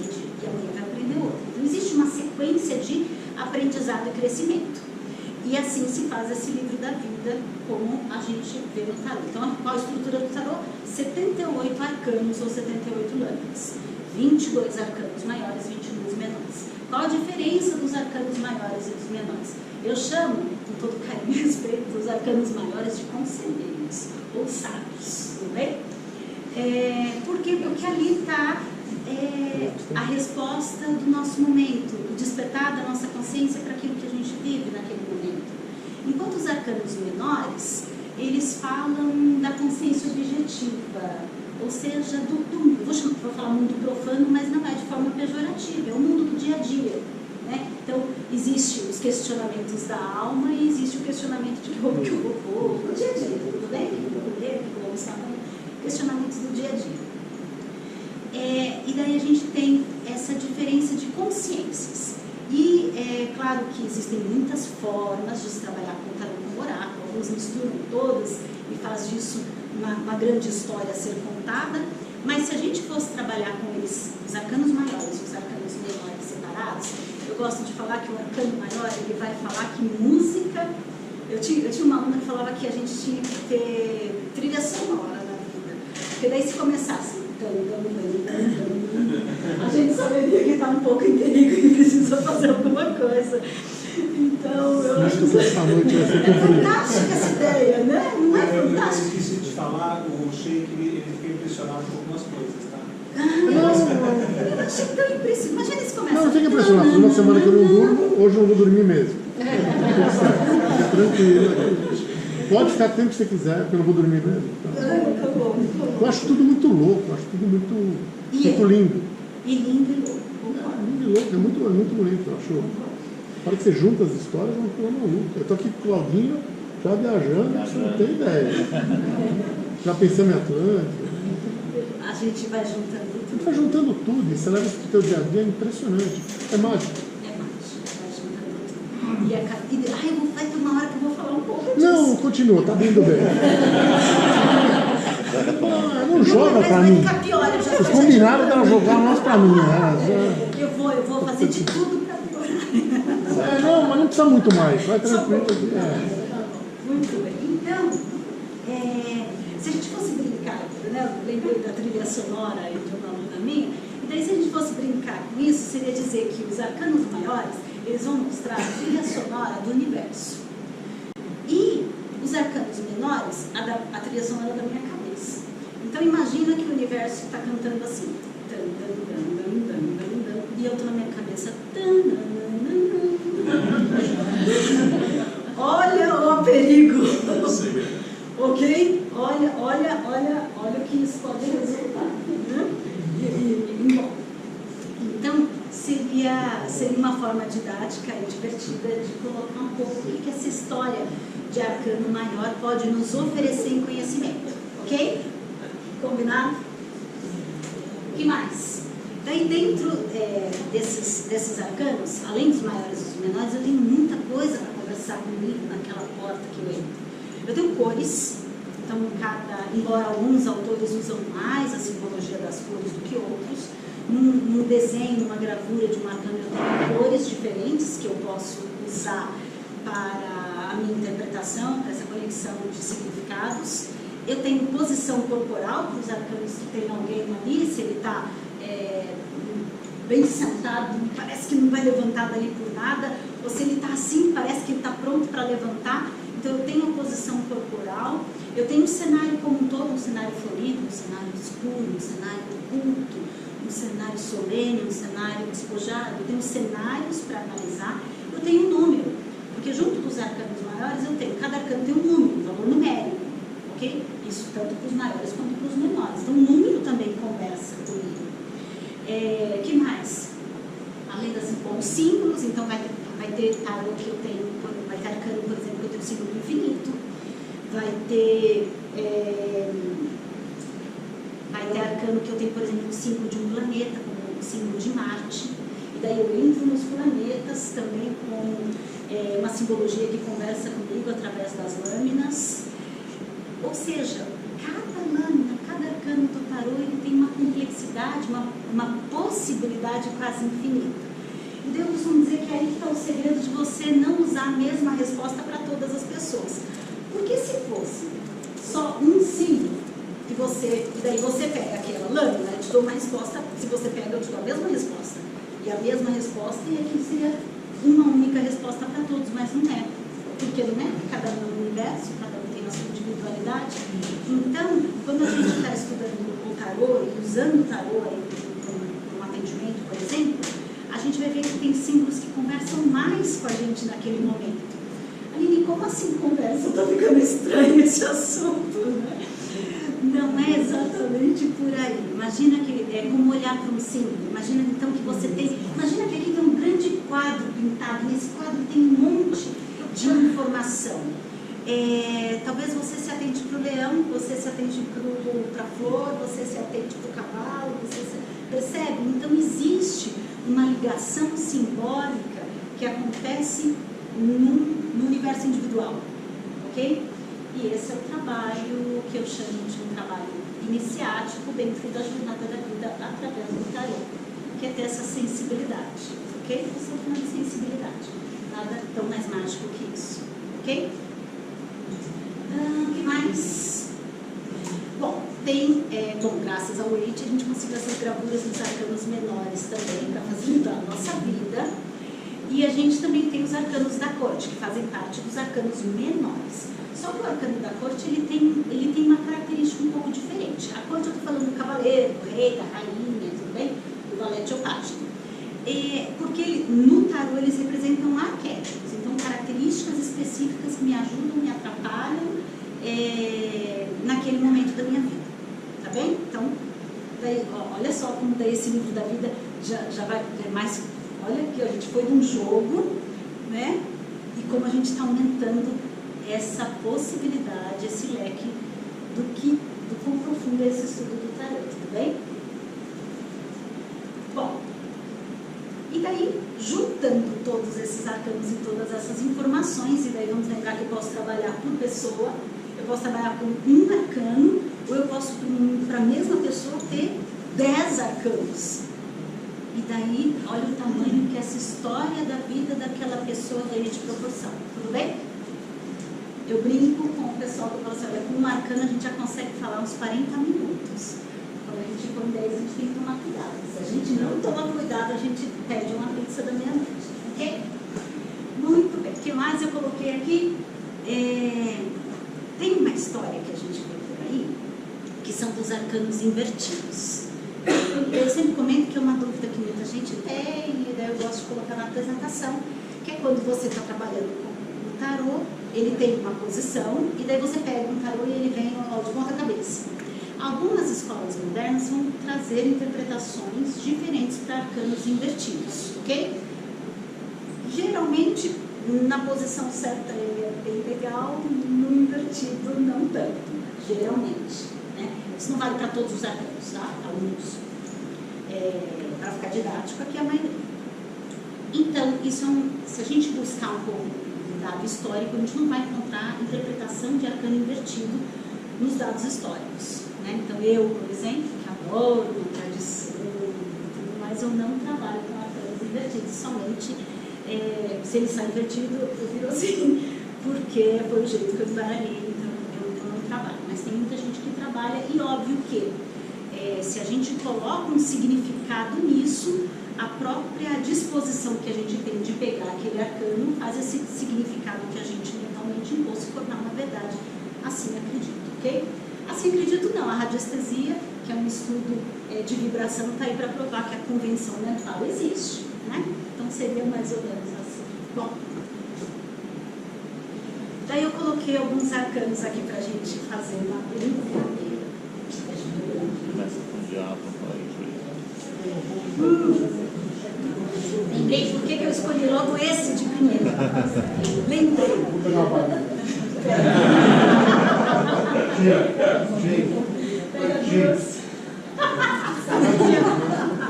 amanhã vai aprender outra. Então existe uma sequência de aprendizado e crescimento. E assim se faz esse livro da vida, como a gente vê no tarô. Então, qual a estrutura do tarô? 78 arcanos ou 78 lâminas. 22 arcanos maiores, 22 menores. Qual a diferença dos arcanos maiores e dos menores? Eu chamo, com todo carinho e respeito, os arcanos maiores de conselheiros, ou sábios, tudo bem? Por quê? Porque ali está a resposta do nosso momento, o despertar da nossa consciência para aquilo que a gente vive naquele momento. Enquanto os arcanos menores, eles falam da consciência objetiva, ou seja, vou falar mundo profano, mas não é de forma pejorativa, é o mundo do dia a dia, né? Então, existem os questionamentos da alma e existe o questionamento de que roubo, no dia a dia, tudo bem? Questionamentos do dia a dia. E daí a gente tem essa diferença de consciências. E é claro que existem muitas formas de se trabalhar com o tarô com o oráculo, alguns misturam todas e faz disso uma grande história a ser contada, mas se a gente fosse trabalhar com eles, os arcanos maiores e os arcanos menores separados, eu gosto de falar que o arcano maior, ele vai falar que música... Eu tinha uma aluna que falava que a gente tinha que ter trilha sonora na vida, porque daí se começasse a gente saberia que está um pouco em perigo e precisa fazer alguma coisa. Então, eu acho que é fantástica essa ideia, né? Não é fantástico? Eu esqueci de falar, o Sheik, ele fica impressionado com algumas coisas, tá? Eu achei tão impressionante. Imagina se começa... Não fica impressionado. Uma semana que eu não durmo, hoje eu não vou dormir mesmo. Fica tranquilo. Pode ficar o tempo que você quiser, porque eu não vou dormir mesmo. Tá bom. Eu acho tudo muito louco, eu acho tudo muito lindo. E lindo e louco. Lindo e louco, é muito bonito, eu acho. Para que você junta as histórias, é uma coisa maluca. Eu estou aqui com o Claudinho, já viajando, você não tem ideia. Já pensamos em Atlântida. A gente vai juntando A gente tudo. vai juntando tudo, e você leva isso pro teu dia a dia, é impressionante. É mágico. É mágico, vai juntando tudo. Vai ter uma hora que eu vou falar um pouco disso. Não, continua, tá indo bem. Não joga mas pra vai mim. ficar pior. Vocês combinaram dela jogar mais pra mim, né? Eu vou fazer de tudo pra piorar. Não, mas não precisa muito mais. Vai Só tranquilo. Muito bem. Então, se a gente fosse brincar, né? Eu lembrei da trilha sonora aí de uma aluna minha, e daí se a gente fosse brincar com isso, seria dizer que os arcanos maiores, eles vão mostrar a trilha sonora do universo. E os arcanos menores, a trilha sonora da minha cabeça. Então imagina que o universo está cantando assim. E eu estou na minha cabeça. Olha o perigo. Ok? Olha o que isso pode resultar. Bom, então, seria uma forma didática e divertida de colocar um pouco o que essa história de arcano maior pode nos oferecer em conhecimento. Ok? Combinado? O que mais? Daí, dentro desses arcanos, além dos maiores e dos menores, eu tenho muita coisa para conversar comigo naquela porta que eu entro. Eu tenho cores, então, embora alguns autores usam mais a simbologia das cores do que outros, num desenho, numa gravura de um arcano, eu tenho cores diferentes que eu posso usar para a minha interpretação, para essa conexão de significados. Eu tenho posição corporal para os arcanos que tem alguém ali, se ele está bem sentado, parece que não vai levantar dali por nada, ou se ele está assim, parece que ele está pronto para levantar. Então eu tenho a posição corporal, eu tenho um cenário como um todo, um cenário florido, um cenário escuro, um cenário oculto, um cenário solene, um cenário despojado. Eu tenho cenários para analisar, eu tenho um número, porque junto dos arcanos maiores eu tenho, cada arcano tem um número, um valor numérico, ok? Isso tanto para os maiores quanto para os menores. Então o número também conversa comigo. Que mais? Além das os símbolos, então vai ter tarô que eu tenho, vai ter arcano, por exemplo, que eu tenho o símbolo do infinito, vai ter arcano que eu tenho, por exemplo, o símbolo de um planeta, como o símbolo de Marte, e daí eu entro nos planetas também com uma simbologia que conversa comigo através das lâminas. Ou seja, cada lâmina, cada arcano do tarô, ele tem uma complexidade, uma possibilidade quase infinita. E daí eu costumo dizer que é aí que está o segredo de você não usar a mesma resposta para todas as pessoas. Porque se fosse só um símbolo, e daí você pega aquela lâmina, eu te dou uma resposta, se você pega, eu te dou a mesma resposta. E a mesma resposta, e aqui seria uma única resposta para todos, mas não é. Porque não é? Cada um é um universo, cada um tem a sua individualidade. Então, quando a gente está estudando o tarô e usando o tarô para um atendimento, por exemplo, a gente vai ver que tem símbolos que conversam mais com a gente naquele momento. Aline, como assim conversa? Está ficando estranho esse assunto, né? Não é exatamente por aí. Imagina que é como olhar para um símbolo. Imagina então que você tem. Imagina que aqui tem um grande quadro pintado. Nesse quadro tem um monte de informação. Talvez você se atente para o leão, você se atente para a flor, você se atente para o cavalo, percebe? Então existe uma ligação simbólica que acontece no universo individual, ok? E esse é o trabalho que eu chamo de um trabalho iniciático dentro da jornada da vida através do tarô, que é ter essa sensibilidade, ok? Eu estou falando de sensibilidade, nada tão mais mágico que isso, ok? O que mais? Bom, graças ao Reiki, a gente conseguiu essas gravuras nos arcanos menores também, para facilitar a nossa vida. E a gente também tem os arcanos da corte, que fazem parte dos arcanos menores. Só que o arcano da corte, ele tem uma característica um pouco diferente. A corte, eu estou falando do cavaleiro, do rei, da rainha, tudo bem? Do valete opático. Porque no tarô eles representam arquétipos, então características específicas que me ajudam, me atrapalham naquele momento da minha vida. Tá bem? Então, daí, olha só como daí esse livro da vida já vai mais. Olha que a gente foi num jogo, né? E como a gente está aumentando essa possibilidade, esse leque do quão profundo é esse estudo do tarô, tudo bem? Bom, e daí, juntando todos esses arcanos e todas essas informações, e daí vamos lembrar que eu posso trabalhar por pessoa, eu posso trabalhar com um arcano, ou eu posso, para a mesma pessoa, ter 10 arcanos. E daí, olha o tamanho que essa história da vida daquela pessoa ganha de proporção. Tudo bem? Eu brinco com o pessoal que fala assim, olha, com um arcano a gente já consegue falar uns 40 minutos. Quando a gente põe 10, a gente tem que tomar cuidado. Se a gente não tomar cuidado, a gente pede uma pizza da meia-noite. Ok? Muito bem. O que mais eu coloquei aqui? Tem uma história que a gente vê por aí, que são dos arcanos invertidos. Eu sempre comento que é uma dúvida que muita gente tem, e daí eu gosto de colocar na apresentação, que é quando você está trabalhando com o tarô, ele tem uma posição, e daí você pega um tarô e ele vem de ponta cabeça. Algumas escolas modernas vão trazer interpretações diferentes para arcanos invertidos, ok? Geralmente, na posição certa ele é bem legal, no invertido não tanto, geralmente. Né? Isso não vale para todos os arcanos, tá? Alguns. Para ficar didático, aqui a maioria. Então, isso se a gente buscar um pouco do dado histórico, a gente não vai encontrar interpretação de arcano invertido nos dados históricos. Né? Então, eu, por exemplo, que adoro tradição e tudo mais, eu não trabalho com arcanos invertidos, somente se ele sai invertido, eu viro assim, porque foi o jeito que eu embaralhei, então eu não trabalho. Mas tem muita gente que trabalha, e óbvio que se a gente coloca um significado nisso, a própria disposição que a gente tem de pegar aquele arcano faz esse significado que a gente mentalmente impôs se tornar uma verdade. Assim acredito, ok? Assim acredito não, a radiestesia, que é um estudo de vibração, está aí para provar que a convenção mental existe, né? Então seria mais ou menos assim. Bom, daí eu coloquei alguns arcanos aqui para a gente fazer uma brincadeira. Começa com o diabo, Lembrei por que eu escolhi logo esse de primeiro. Lembrei.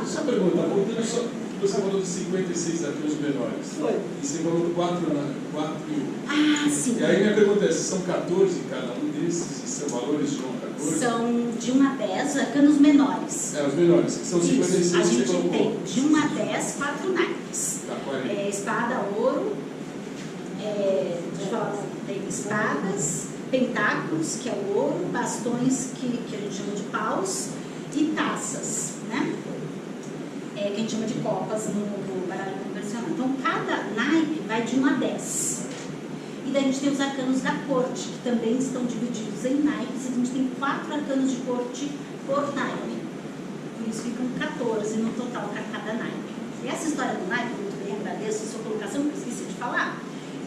Só perguntar, voltando só, você falou de 56 arcanos menores. Foi. E você falou de 4. Ah, sim. E aí minha pergunta é, se são 14 cada um desses, e são valores de 1 a 14? São de 1 a 10 arcanos menores. Os menores, que são 56 Isso, a que você gente colocou. tem de 1 a 10, 4 naipes. Tá, 40. Espada, ouro, deixa eu falar, tem espadas, pentáculos, que é o ouro, bastões, que a gente chama de paus, e taças, né? Que a gente chama de copas no baralho convencional. Então, cada naipe vai de 1 a 10. E daí a gente tem os arcanos da corte, que também estão divididos em naipes. A gente tem 4 arcanos de corte por naipe. Por isso ficam 14 no total para cada naipe. E essa história do naipe, muito bem, agradeço a sua colocação, porque eu esqueci de falar.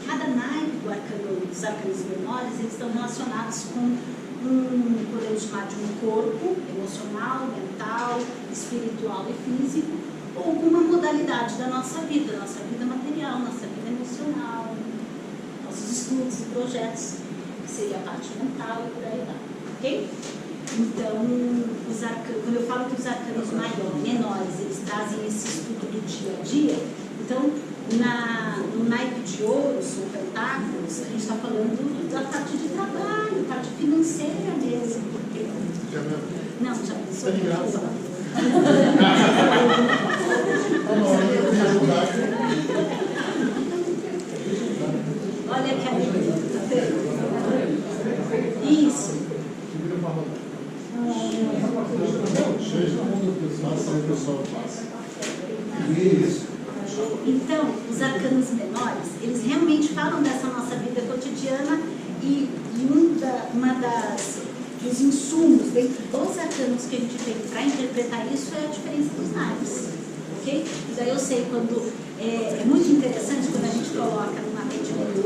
Cada naipe dos arcanos menores, eles estão relacionados com podemos chamar de um corpo emocional, mental, espiritual e físico, ou alguma modalidade da nossa vida material, nossa vida emocional, nossos estudos e projetos, que seria a parte mental e por aí vai, ok? Então, quando eu falo que os arcanos menores, eles trazem esse estudo do dia a dia, então, no naipe de ouros ou pentáculos, a gente está falando da parte de trabalho, parte financeira mesmo. Porque... Não, já pensou em graça. Olha que alegria, tá vendo? Isso. Então, os arcanos menores, eles realmente falam dessa nossa vida cotidiana e dos insumos dentro dos arcanos que a gente tem para interpretar isso é a diferença dos naipes, ok? E daí eu sei quando é muito interessante quando a gente coloca numa atendimento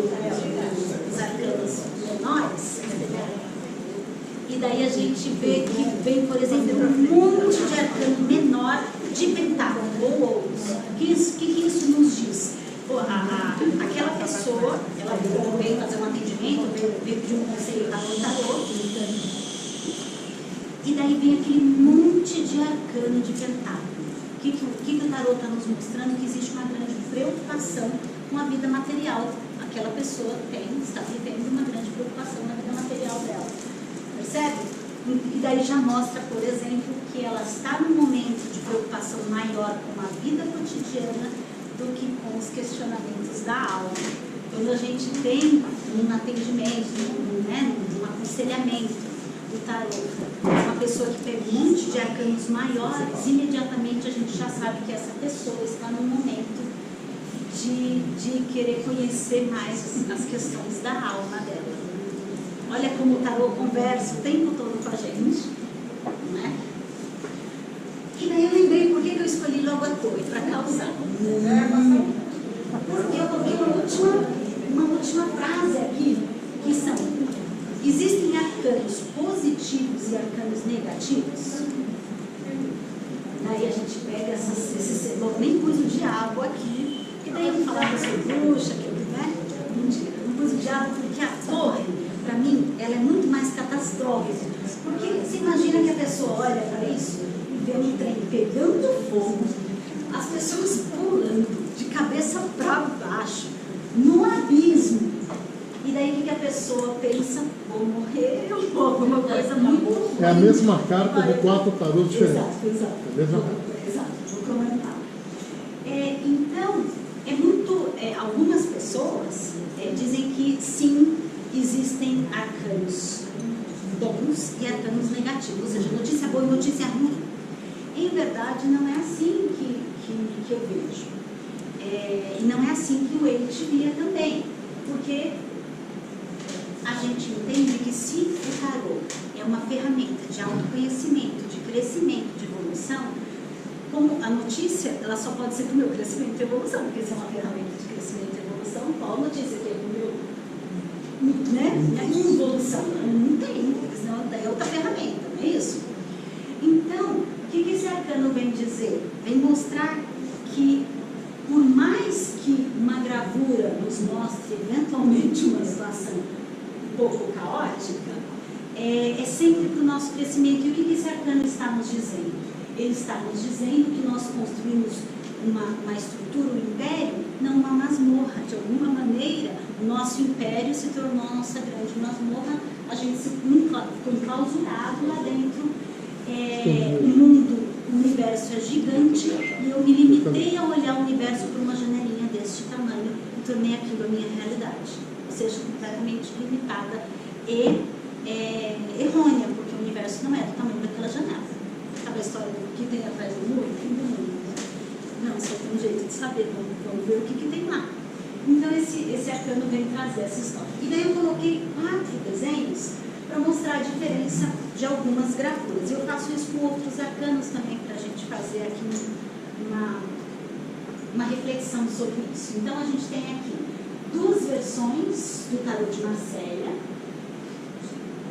os arcanos menores, e daí a gente vê que vem, por exemplo, um monte de arcano menor de pentáculo ou ouros. O que isso nos diz? Aquela pessoa, ela veio fazer um atendimento, veio pedir um conselho para o tarô, E daí vem aquele monte de arcano de pentáculo. O que o tarô está nos mostrando? Que existe uma grande preocupação com a vida material. Aquela pessoa está vivendo uma grande preocupação na vida material dela. Percebe? E daí já mostra, por exemplo, que ela está num momento de preocupação maior com a vida cotidiana do que com os questionamentos da alma. Quando a gente tem um atendimento, um aconselhamento do tarô, uma pessoa que pega um monte de arcanos maiores, imediatamente a gente já sabe que essa pessoa está num momento de querer conhecer mais as questões da alma dela. Olha como o tarô conversa o tempo todo com a gente, né? E daí eu lembrei por que eu escolhi logo a torre, para causar. Porque eu coloquei uma última frase aqui, que são: existem arcanos positivos e arcanos negativos? Daí a gente pega esse bom, nem pus o diabo aqui, e daí eu falava sobre bruxa, né? Mentira, não pus o diabo porque a torre, para mim, ela é muito mais catastrófica. Porque você imagina que a pessoa olha para isso e vê um trem pegando fogo, as pessoas pulando de cabeça para baixo, no abismo. E daí o que a pessoa pensa? Vou morrer, eu vou, alguma coisa muito ruim. É a mesma carta de 4 tarôs diferentes. Exato. É a mesma carta. Exato, vou comentar. Então, algumas pessoas dizem que sim, existem arcanos bons e arcanos negativos, ou seja, notícia boa e notícia ruim. Em verdade, não é assim que eu vejo. E não é assim que o Eight via também, porque a gente entende que se o tarô é uma ferramenta de autoconhecimento, de crescimento, de evolução, como a notícia, ela só pode ser para o meu crescimento e evolução, porque se é uma ferramenta de crescimento e evolução, qual notícia que é para o meu, minha evolução? Não tem, porque senão é outra ferramenta, não é isso? Então, o que esse arcano vem dizer? Vem mostrar que, por mais que uma gravura nos mostre eventualmente uma situação um pouco caótica, é sempre para o nosso crescimento. E o que esse arcano está nos dizendo? Ele está nos dizendo que nós construímos uma estrutura, um império, não uma masmorra. De alguma maneira, o nosso império se tornou a nossa grande masmorra, a gente ficou enclausurado lá dentro. O mundo, o universo é gigante e eu me limitei a olhar o universo por uma janelinha deste tamanho e tornei aquilo a minha realidade. Ou seja, completamente limitada e errônea, porque o universo não é do tamanho daquela janela. Sabe a história do que tem atrás do muro? Fim do mundo. Não, só tem um jeito de saber, vamos ver o que tem lá. Então esse arcano vem trazer essa história. E daí eu coloquei 4 desenhos para mostrar a diferença de algumas gravuras. Eu faço isso com outros arcanos também, para a gente fazer aqui uma reflexão sobre isso. Então a gente tem aqui 2 versões do tarô de Marcélia,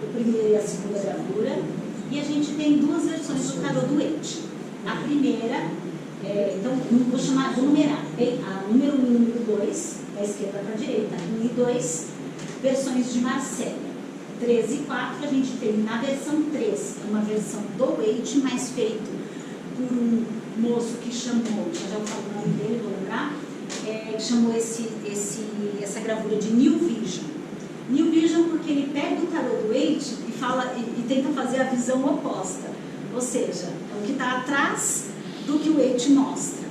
a primeira e a segunda gravura, e a gente tem 2 versões do tarô do Eight. A primeira, então vou numerar, a número 1 e número 2, da esquerda para a direita, 1 e 2, versões de Marcélia. 3 e 4 a gente tem na versão 3, uma versão do Eight, mas feito por um moço que chamou, já falo o nome dele, vou lembrar, que chamou essa gravura de New Vision. New Vision porque ele pega o tarô do Eight e tenta fazer a visão oposta, ou seja, é o que está atrás do que o Eight mostra,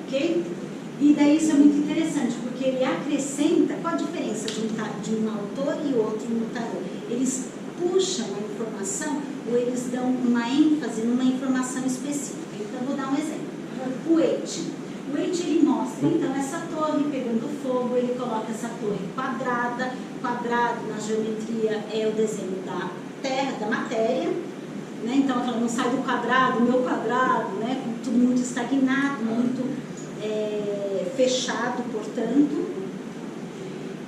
ok? E daí isso é muito interessante, porque ele acrescenta, qual a diferença de um autor e outro no tarô? Eles puxam a informação ou eles dão uma ênfase numa informação específica. Então, eu vou dar um exemplo. O Eight ele mostra, então, essa torre pegando fogo, ele coloca essa torre quadrada. Quadrado, na geometria, é o desenho da terra, da matéria, né? Então, ela não sai do quadrado, o meu quadrado, né? Tudo muito estagnado, muito fechado, portanto.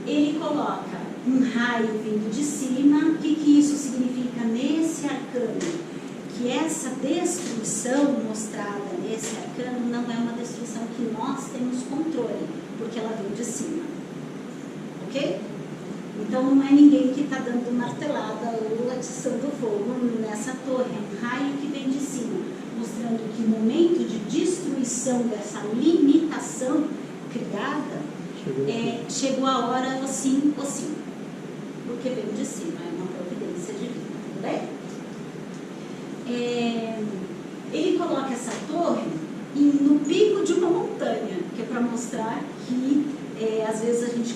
Ele coloca um raio vindo de cima. O que isso significa nesse arcano? Que essa destruição mostrada nesse arcano não é uma destruição que nós temos controle, porque ela vem de cima, ok? Então não é ninguém que está dando martelada ou atiçando fogo nessa torre, é um mostrando que o momento de destruição dessa limitação criada, chegou a hora assim, porque veio de cima, é uma providência divina, tudo bem? Ele coloca essa torre no pico de uma montanha, que é para mostrar que às vezes a gente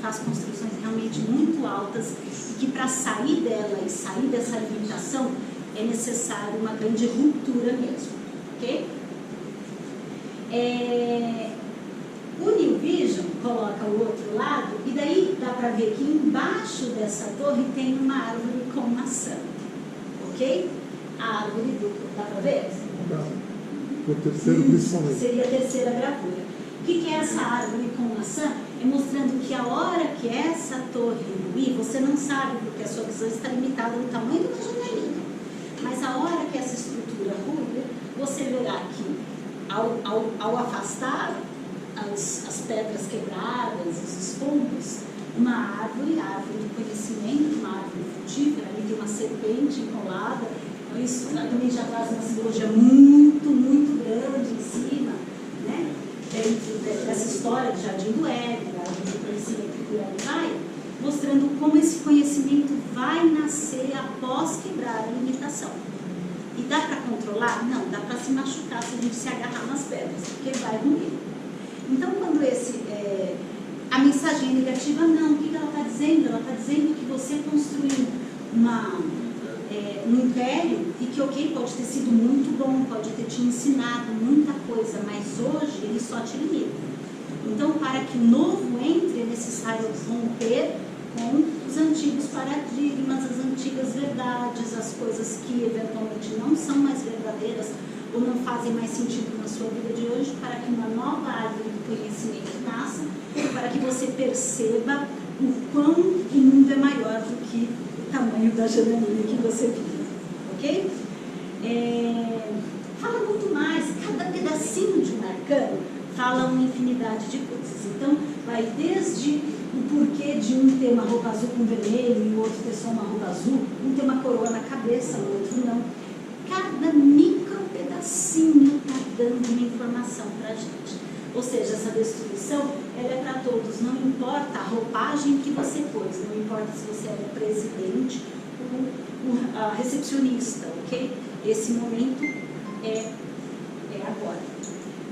faz construções realmente muito altas e que para sair dela e sair dessa limitação é necessário uma grande ruptura mesmo, ok? O New Vision coloca o outro lado e daí dá para ver que embaixo dessa torre tem uma árvore com maçã, ok? A árvore dá para ver? O terceiro principalmente. Seria a terceira gravura. O que é essa árvore com maçã? É mostrando que a hora que essa torre ruir, você não sabe porque a sua visão está limitada no tamanho da janelinha, mas a hora que essa estrutura ruir, você verá que ao afastar as pedras quebradas, os escombros, uma árvore, a árvore do conhecimento, uma árvore frutífera, ali tem uma serpente enrolada, então isso também já traz uma simbologia muito, muito grande em cima, né? Dentro dessa história do Jardim do Éden, da árvore do conhecimento que por aí vai, mostrando como esse conhecimento vai nascer após quebrar a limitação. E dá para controlar? Não, dá para se machucar se a gente se agarrar nas pedras, porque vai ruir. Então, quando a mensagem é negativa, não. O que ela está dizendo? Ela está dizendo que você construiu um império e que, ok, pode ter sido muito bom, pode ter te ensinado muita coisa, mas hoje ele só te limita. Então, para que o novo entre, é necessário romper com os antigos paradigmas, as antigas verdades, as coisas que eventualmente não são mais verdadeiras ou não fazem mais sentido na sua vida de hoje, para que uma nova árvore do conhecimento nasça, para que você perceba o quão o mundo é maior do que o tamanho da janelinha que você vive, ok? Fala muito mais, cada pedacinho de um arcano fala uma infinidade de coisas. Então, vai desde o porquê de um ter uma roupa azul com vermelho e o outro ter só uma roupa azul, um ter uma coroa na cabeça, o outro não. Cada micro pedacinho está dando uma informação para a gente. Ou seja, essa destruição, ela é para todos. Não importa a roupagem que você pôs, não importa se você é o presidente ou a recepcionista, ok? Esse momento é agora.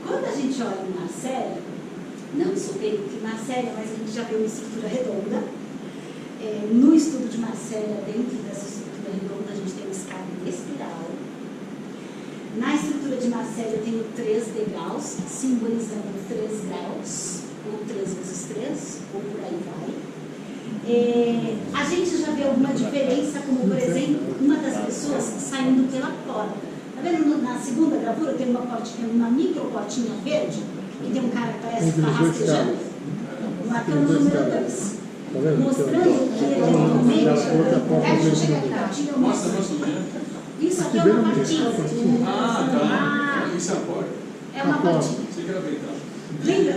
Quando a gente olha em Marcélia, não sou perito em Marcélia, mas a gente já viu uma estrutura redonda. No estudo de Marcélia, dentro dessa estrutura redonda, a gente tem uma escada em espiral. Na estrutura de Marcélia tem o 3 degraus, simbolizando 3 graus, ou 3 vezes 3, ou por aí vai. A gente já vê alguma diferença, como por exemplo, uma das pessoas saindo pela porta. Está vendo na segunda gravura tem uma portinha, uma micro portinha verde, e tem um cara que parece que está rastejando? Marcando o número 2. Mostrando que eventualmente Mostra. isso aqui é uma portinha. Tá. Isso é a porta. É uma portinha. Você quer aproveitar. Lembra?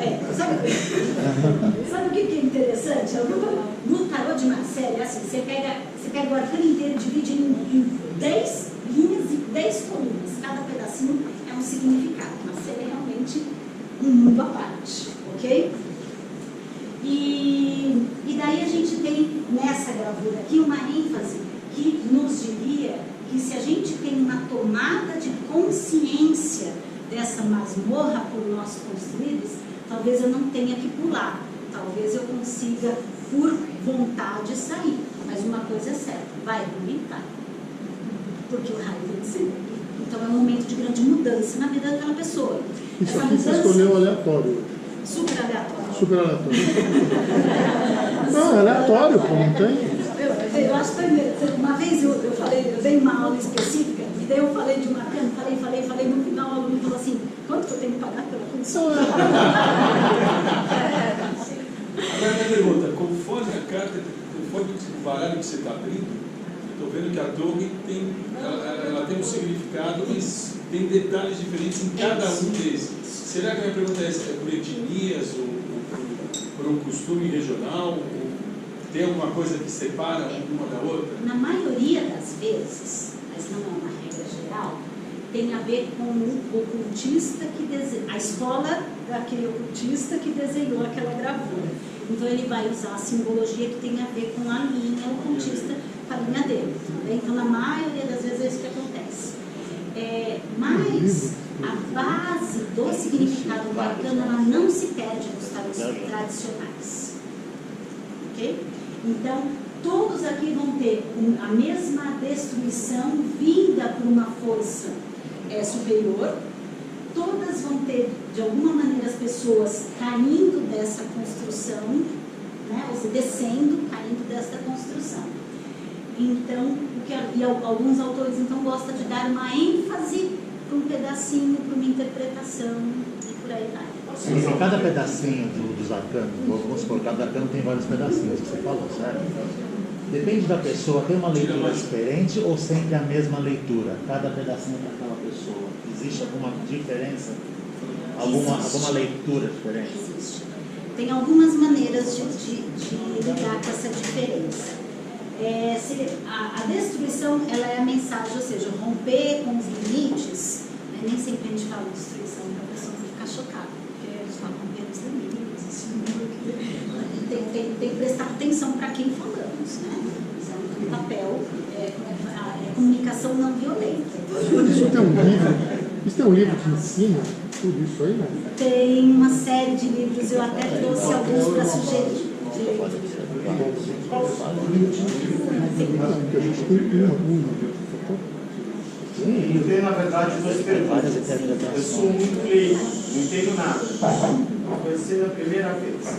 Sabe o que é interessante? No tarô de Marcélia, assim, você pega o arcano inteiro, divide em 10 linhas e 10 colunas. Cada pedacinho é um significado. Marcélia é realmente um mundo à parte, ok? E daí a gente tem nessa gravura aqui uma ênfase que nos diria que se a gente tem uma tomada de consciência dessa masmorra por nós construídos, talvez eu não tenha que pular, talvez eu consiga, por vontade, sair. Mas uma coisa é certa, vai vomitar, porque o raio vem de cima. Então é um momento de grande mudança na vida daquela pessoa. Isso Essa aqui você mudança, escolheu aleatório. super aleatória. Super aleatório. Não, é aleatório, pô, não tem? Eu acho que uma vez eu dei uma aula específica, e daí eu falei de uma arcano, falei, no final o aluno falou assim, quanto que eu tenho que pagar pela consulta? Agora minha pergunta, conforme a carta, conforme o baralho que você está abrindo, eu estou vendo que a torre ela tem um significado, mas tem detalhes diferentes em cada um desses. Será que a minha pergunta é por etnias, ou por um costume regional, ou tem alguma coisa que separa uma da outra? Na maioria das vezes, mas não é uma regra geral, tem a ver com o ocultista que a escola daquele ocultista que desenhou aquela gravura. Então ele vai usar a simbologia que tem a ver com a linha ocultista, com a linha dele. Tá? Então na maioria das vezes é isso que acontece. Mas a base do significado do arcano ela não se perde nos tarôs tradicionais. Ok? Então todos aqui vão ter a mesma destruição vinda por uma força superior. Todas vão ter, de alguma maneira, as pessoas caindo dessa construção, né? Ou seja, descendo, caindo dessa construção. Então, alguns autores então gostam de dar uma ênfase para um pedacinho, para uma interpretação e por aí vai. Sim, cada pedacinho dos arcanos, vamos supor, cada arcano tem vários pedacinhos, que você falou, certo? Depende da pessoa, tem uma leitura diferente ou sempre a mesma leitura? Cada pedacinho para aquela pessoa. Existe alguma diferença? Alguma leitura diferente? Existe. Tem algumas maneiras de lidar com essa diferença. A destruição ela é a mensagem, ou seja, romper com os limites, né? Nem sempre a gente fala destruição para a pessoa não ficar chocada, porque a gente fala romper os limites, assim, tem que prestar atenção para quem falamos, né? Isso é um papel, comunicação não violenta. Isso tem um livro que ensina tudo isso aí, né? Tem uma série de livros, eu até trouxe alguns para sugerir. Porque a gente tem uma. Eu tenho, na verdade, duas perguntas. Eu sou muito leigo, não entendo nada. Vai ser a primeira vez.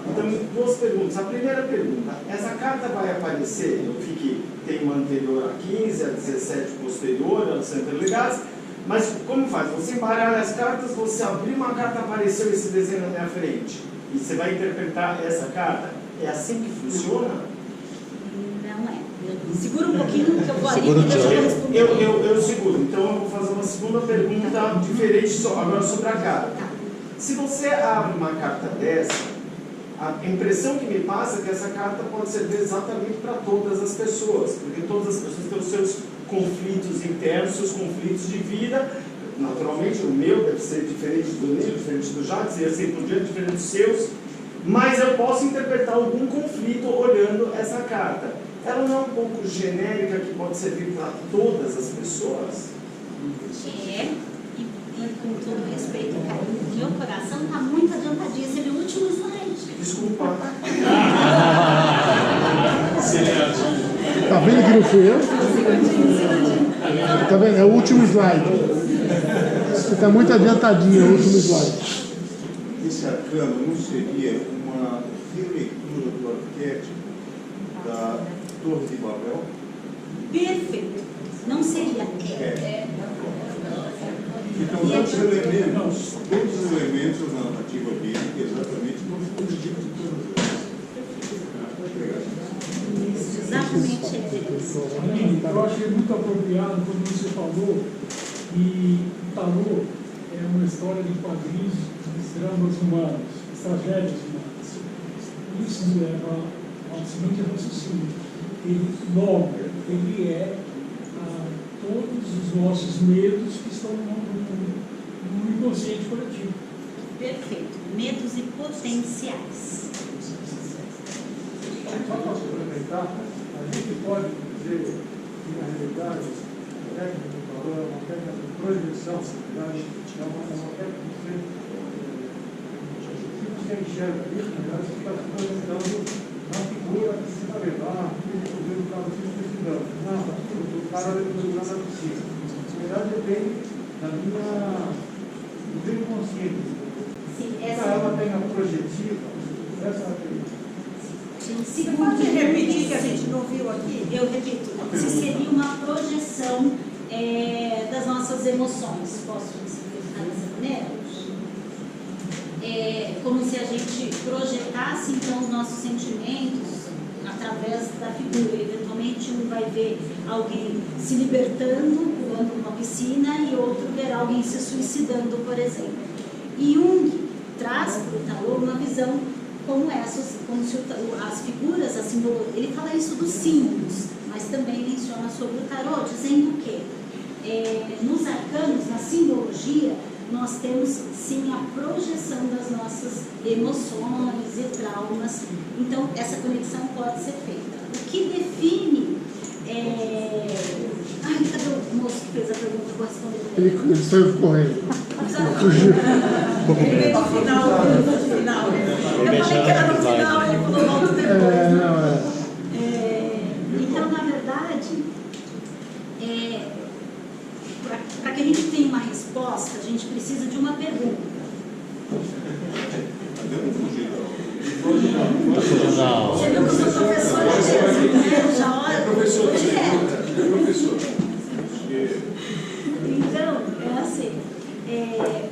Então, duas perguntas. A primeira pergunta, essa carta vai aparecer, eu vi que tem uma anterior a 15, a 17 posterior, elas são interligadas, mas como faz? Você embaralha as cartas, você abriu uma carta, apareceu esse desenho na minha frente, e você vai interpretar essa carta? É assim que funciona? Não é. Segura um pouquinho que eu vou ali. Eu seguro. Então eu vou fazer uma segunda pergunta diferente agora sobre a carta. Se você abre uma carta dessa, a impressão que me passa é que essa carta pode servir exatamente para todas as pessoas, porque todas as pessoas têm os seus conflitos internos, seus conflitos de vida. Naturalmente, o meu deve ser diferente do Nilo, diferente do Jacques, e assim por diante, diferente dos seus, mas eu posso interpretar algum conflito olhando essa carta. Ela não é um pouco genérica que pode servir para todas as pessoas? E com todo respeito e carinho, o meu coração está muito adiantadinho. Esse é o último slide. Desculpa. Tá vendo que não fui eu? Tá vendo? É o último slide. Você está muito adiantadinho, é o último slide. Esse arcano não seria uma releitura do arquétipo da Torre de Babel? Perfeito. Não seria. Então, todos os elementos da narrativa bíblica, exatamente como os tipos de Exatamente isso. Eu achei muito apropriado quando você falou que o tarô é uma história de quadrinhos de dramas humanos, de tragédias humanas. Isso me leva ao seguinte raciocínio. Ele é todos os nossos medos que estão no inconsciente coletivo. Perfeito. Medos e potenciais. Só para complementar, a gente pode dizer que na realidade a técnica do tarô é uma técnica de projeção, na verdade, é uma técnica de você enxerga isso, na verdade, você está se projetando na figura que você vai levar, inclusive o cara que está estudando. Não, o cara vai jogar na piscina. Na verdade, depende do meu inconsciente. Sim, Ela tem a projetiva, essa é a pergunta. Você pode repetir que a gente não viu aqui? Eu repito. Se seria uma projeção das nossas emoções. Posso simplificar dessa maneira? Como se a gente projetasse então os nossos sentimentos através da figura. Eventualmente um vai ver alguém se libertando, pulando numa piscina, e outro verá alguém se suicidando, por exemplo. E Jung traz para o tarô uma visão como essas, como se as figuras, a simbologia, ele fala isso dos símbolos, mas também menciona sobre o tarô, dizendo que nos arcanos, na simbologia, nós temos sim a projeção das nossas emoções e traumas. Então, essa conexão pode ser feita. O que define... Ai, cadê o moço que fez a pergunta? Eu vou responder pra ele. Ele saiu correndo. Ele veio no final. Eu falei que era no final, ele falou volta depois. Então, na verdade, para que a gente tenha uma resposta, a gente precisa de uma pergunta. Não. Você viu que eu sou professora mesmo, já olha, Professor, direto. Então, é assim,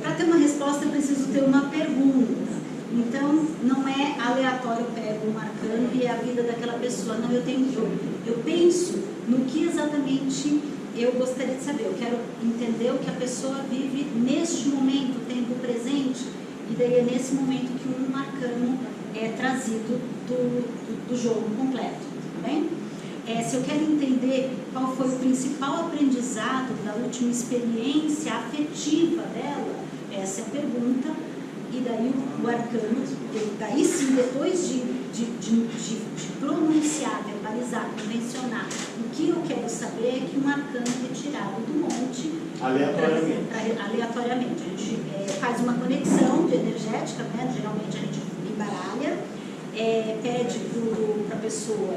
para ter uma resposta eu preciso ter uma pergunta. Então, não é aleatório, eu pego um arcano e é a vida daquela pessoa. Não, eu penso no que exatamente eu gostaria de saber. Eu quero entender o que a pessoa vive neste momento, tempo presente, e daí é nesse momento que um arcano é trazido do jogo completo, tá bem? Se eu quero entender qual foi o principal aprendizado da última experiência afetiva dela, essa é a pergunta, e daí o arcano, daí sim, depois de pronunciar, verbalizar, convencionar, o que eu quero saber é que um arcano é retirado do monte aleatoriamente. A gente faz uma conexão energética, né? Geralmente a gente embaralha, pede para a pessoa,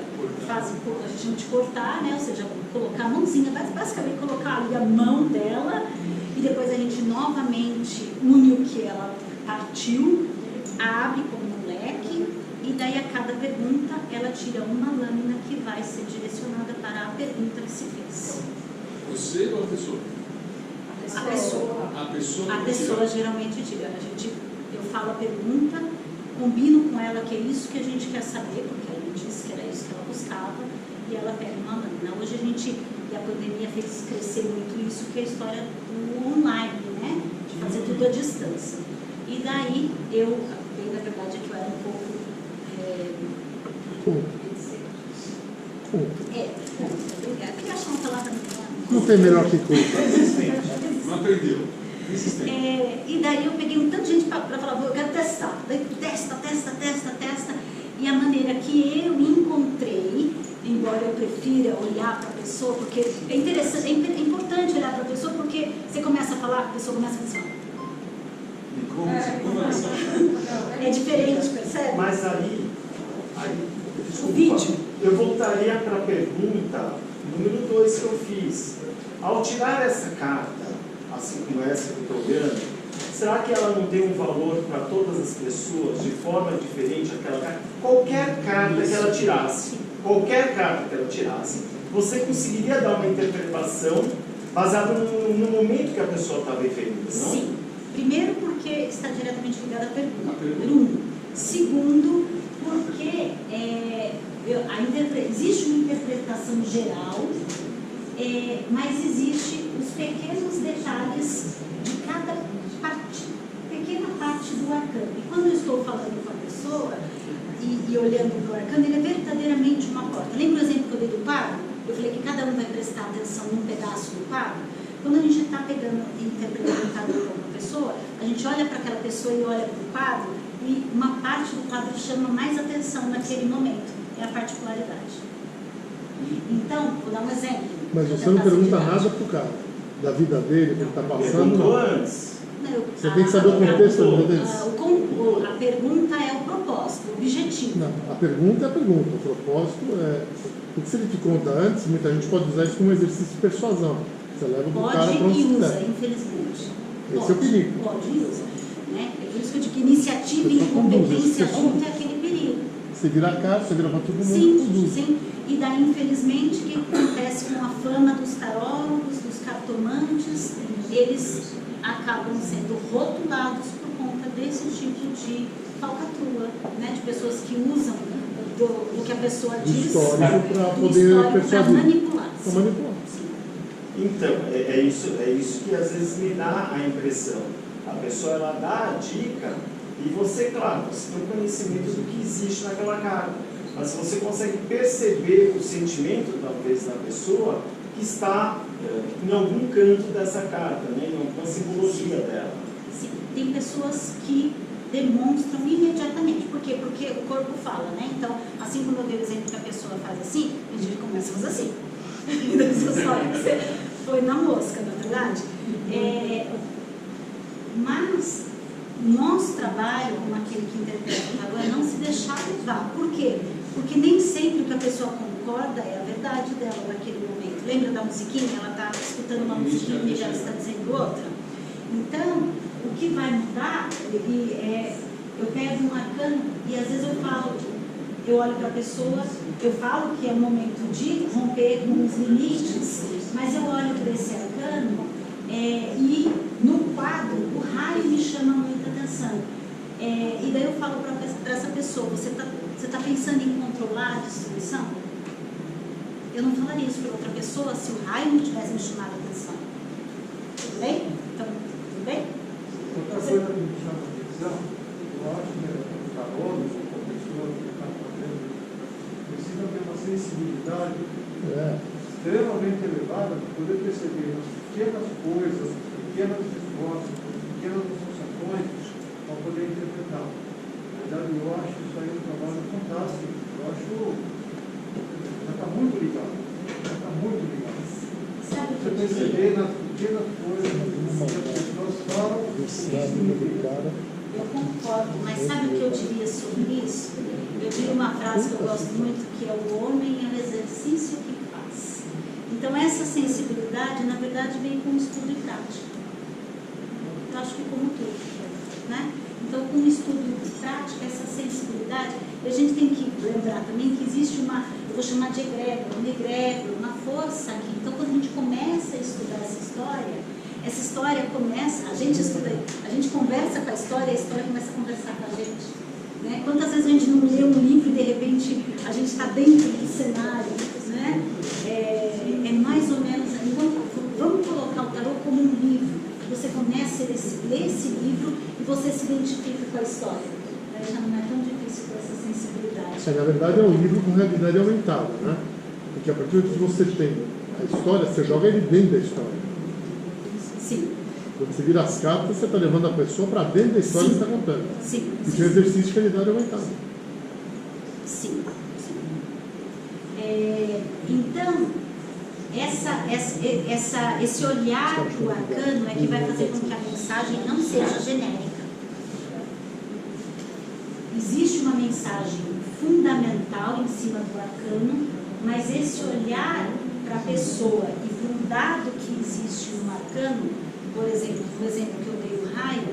a gente chama de cortar, né? Ou seja, colocar a mãozinha, basicamente colocar ali a mão dela, e depois a gente novamente une o que ela partiu, abre como um leque, e daí a cada pergunta ela tira uma lâmina que vai ser direcionada para a pergunta que se fez. Você ou a pessoa? A pessoa geralmente tira. Eu falo a pergunta, combino com ela que é isso que a gente quer saber, porque ela me disse que era isso que ela buscava, e ela pega uma lâmina. Hoje a pandemia fez crescer muito isso, que é a história do online, né? De fazer tudo à distância. E daí, na verdade, é que eu era um pouco... Obrigada. Queria achar uma palavra melhor. Não tem melhor que culpa. Não aprendeu. E daí eu peguei um tanto de gente para falar, eu quero testar. Daí testa. E a maneira que eu encontrei, embora eu prefira olhar para a pessoa, porque é interessante, é importante olhar para a pessoa, porque você começa a falar, a pessoa começa a pensar. É diferente, percebe? Mas aí o vídeo. Eu voltaria para a pergunta número 2 que eu fiz. Ao tirar essa carta, assim como essa que eu estou olhando, será que ela não tem um valor para todas as pessoas de forma diferente aquela carta? Qualquer carta que ela tirasse, você conseguiria dar uma interpretação baseada no momento que a pessoa está vivendo, não? Sim. Primeiro, porque está diretamente ligada à pergunta. Número 1. Segundo, porque existe uma interpretação geral, mas existe os pequenos detalhes de cada pequena parte do arcano. E quando eu estou falando com a pessoa e olhando para o arcano, ele é verdadeiramente uma porta. Lembra o exemplo que eu dei do quadro? Eu falei que cada um vai prestar atenção num pedaço do quadro. Quando a gente está pegando e interpretando o quadro para uma pessoa, a gente olha para aquela pessoa e olha para o quadro, e uma parte do quadro chama mais atenção naquele momento. É a particularidade. Então, vou dar um exemplo. Mas você não pergunta nada para o cara, da vida dele, do que está passando. Perguntou antes. Você tem que saber o contexto da vida deles. A pergunta é o propósito, o objetivo. Não, a pergunta é a pergunta. O propósito é... Porque se ele te conta antes, muita gente pode usar isso como exercício de persuasão. Você leva o cara para onde usa, quiser. Infelizmente. Esse é o perigo. Pode e usa. Né? É por isso que eu digo que iniciativa e incompetência junto é aquele perigo. Você vira a cara, você vira para todo mundo. Sim. E daí, infelizmente, o que acontece com a fama dos tarólogos, dos cartomantes? Eles acabam sendo rotulados por conta desse tipo de falcatrua, né? De pessoas que usam do que a pessoa diz para poder persuadir. manipular. Para manipular. Então, é isso que às vezes me dá a impressão. A pessoa ela dá a dica e você, claro, você tem conhecimento do que existe naquela carta. Mas você consegue perceber o sentimento, talvez, da pessoa que está em algum canto dessa carta, né? Em alguma simbologia dela. Sim, tem pessoas que demonstram imediatamente. Por quê? Porque o corpo fala, né? Então, assim como eu dei o exemplo que a pessoa faz assim, a gente começa a fazer assim. Então, você sabe que você foi na mosca, na verdade. Mas nosso trabalho, como aquele que interpreta o tarô, é não se deixar levar. Por quê? Porque nem sempre o que a pessoa concorda é a verdade dela naquele momento. Lembra da musiquinha? Ela está escutando uma musiquinha e já está dizendo outra. Então, o que vai mudar, eu pego um arcano e às vezes eu olho para a pessoa, eu falo que é o momento de romper com os limites, mas eu olho para esse arcano e no quadro o raio me chama muita atenção. E daí eu falo para essa pessoa, você tá pensando em controlar a distribuição? Eu não falaria isso para outra pessoa se o raio não tivesse me chamado a atenção. Tudo bem? Então, tudo bem? Outra coisa que me chama a atenção, eu acho que os alunos ou a pessoa que está fazendo precisa ter uma sensibilidade extremamente elevada para poder perceber as pequenas coisas, as pequenas respostas, as pequenas associações para poder interpretar. Na verdade, eu acho isso aí um trabalho fantástico. Eu acho já está muito ligado. Já está muito ligado. Você perceber nas pequenas coisas que as pessoas falam. Eu concordo, mas sabe o que eu diria sobre isso? Eu diria uma frase que eu gosto muito, que é: o homem é o exercício que faz. Então essa sensibilidade, na verdade, vem com estudo e prática. Eu acho que como tudo, né? Então, com estudo e prática, essa sensibilidade, a gente tem que lembrar também que existe eu vou chamar de egrégora, uma força aqui. Então, quando a gente começa a estudar essa história começa, a gente conversa com a história começa a conversar com a gente. Né? Quantas vezes a gente não lê um livro e de repente a gente está dentro do cenário, né? É mais ou menos, vamos colocar o tarô como um livro. Você começa a ler esse livro e você se identifica com a história. Já não é tão difícil ter essa sensibilidade. Na verdade é um livro com realidade aumentada, né? Porque a partir que você tem a história, você joga ele dentro da história. Sim. Quando você vira as cartas, você está levando a pessoa para dentro da história que você está contando. Sim. Porque é um exercício de realidade aumentada. Sim. Então, esse olhar para o arcano é que vai fazer com que a mensagem não seja genérica. Existe uma mensagem fundamental em cima do arcano, mas esse olhar para a pessoa e para um dado que existe no arcano, por exemplo, no exemplo que eu dei do raio,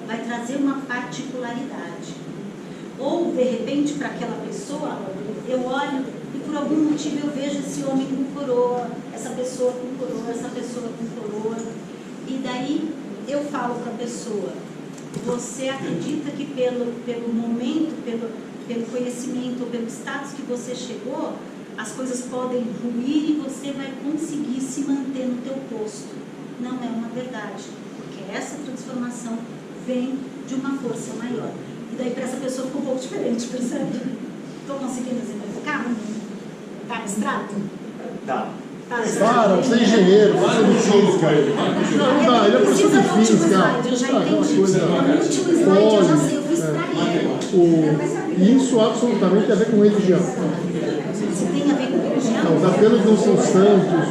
vai trazer uma particularidade. Ou, de repente, para aquela pessoa, eu olho e por algum motivo eu vejo esse homem com coroa, essa pessoa com coroa, essa pessoa com coroa. E daí eu falo para a pessoa: você acredita que pelo momento, pelo conhecimento, pelo status que você chegou, as coisas podem ruir e você vai conseguir se manter no teu posto? Não é uma verdade, porque essa transformação vem de uma força maior. E daí para essa pessoa ficou um pouco diferente, percebe? Estou conseguindo exemplificar? Tá abstrato? Tá. Para, você é engenheiro, você é física. Não dá, ele é professor de física. Eu já entendi. É um último slide, eu já sei, eu fiz para ele. E isso absolutamente tem a ver com religião. Se tem a ver com religião? Não, os apelos não são santos,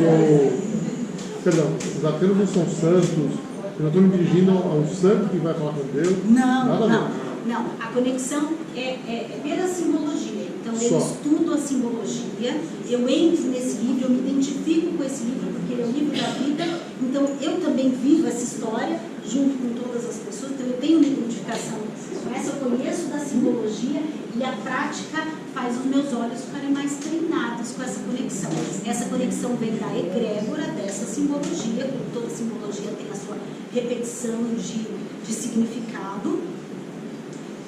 Perdão, os apelos não são santos. Eu não estou me dirigindo a um santo que vai falar com Deus. Não. A conexão é pela simbologia. Então, eu estudo a simbologia, eu entro nesse livro, eu me identifico com esse livro, porque ele é o livro da vida. Então, eu também vivo essa história junto com todas as pessoas. Então, eu tenho uma identificação com essa, eu conheço da simbologia e a prática faz os meus olhos ficarem mais treinados com essa conexão. Essa conexão vem da egrégora dessa simbologia, porque toda simbologia tem a sua repetição de significado.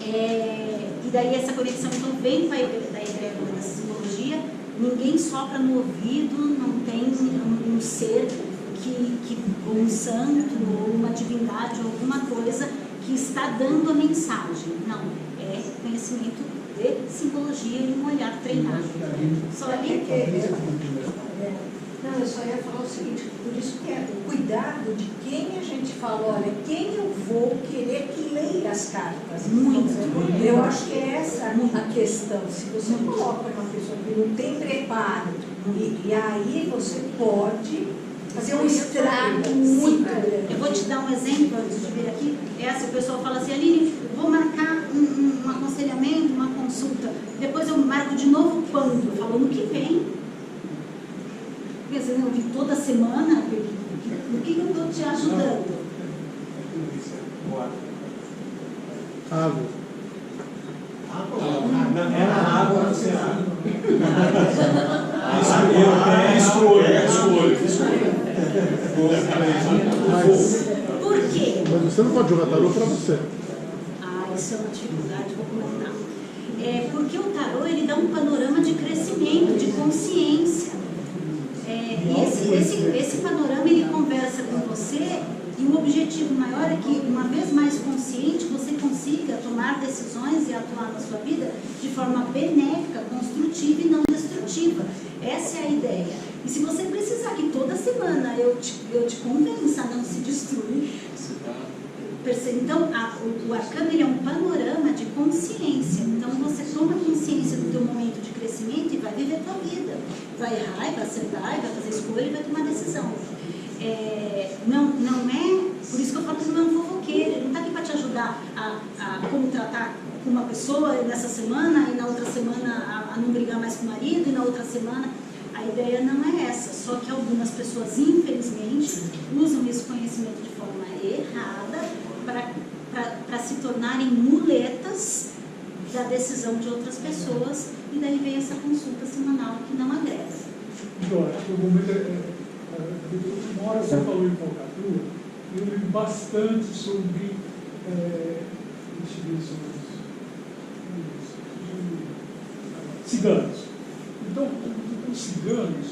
E daí essa conexão então vem da egrégora dessa simbologia. Ninguém sopra no ouvido, não tem um ser ou um santo ou uma divindade ou alguma coisa que está dando a mensagem. Não, é conhecimento de simbologia e um olhar treinado. Só ali? Não, Não, eu só ia falar o seguinte, por isso que é o cuidado de quem a gente fala, olha, quem eu vou querer que leia as cartas. Muito. Eu acho que é essa a questão. Se você coloca uma pessoa que não tem preparo, e aí você pode fazer um estrago muito grande. Eu vou te dar um exemplo antes de vir aqui. Essa, o pessoal fala assim, Aline, vou marcar um aconselhamento, uma consulta. Depois eu marco de novo quando? Eu falo, no que vem. Quer dizer, eu vi toda semana, no que eu estou te ajudando? Água. Era água, você água. Escolha. Por quê? Mas você não pode jogar tarô para você. Isso é uma dificuldade, vou comentar. Porque o tarô, ele dá um panorama de crescimento, de consciência. E esse panorama, ele conversa com você, e o objetivo maior é que, uma vez mais consciente, você consiga tomar decisões e atuar na sua vida de forma benéfica, construtiva e não destrutiva. Essa é a ideia. E se você precisar que toda semana eu te convença a não se destruir, então o arcano, ele é um panorama de consciência. Então você toma consciência do teu momento de crescimento e vai viver a tua vida. Vai errar, vai acertar, vai fazer escolha e vai tomar decisão. Não é, por isso que eu falo que não é um fofoqueiro, ele não está aqui para te ajudar a como tratar com uma pessoa nessa semana, e na outra semana a não brigar mais com o marido, e na outra semana. A ideia não é essa, só que algumas pessoas, infelizmente, usam esse conhecimento de forma errada para se tornarem muletas da decisão de outras pessoas, e daí vem essa consulta semanal que não agrega. Então, acho que o momento uma hora você falou em falcatrua, eu li bastante sobre ciganos. Então, os ciganos,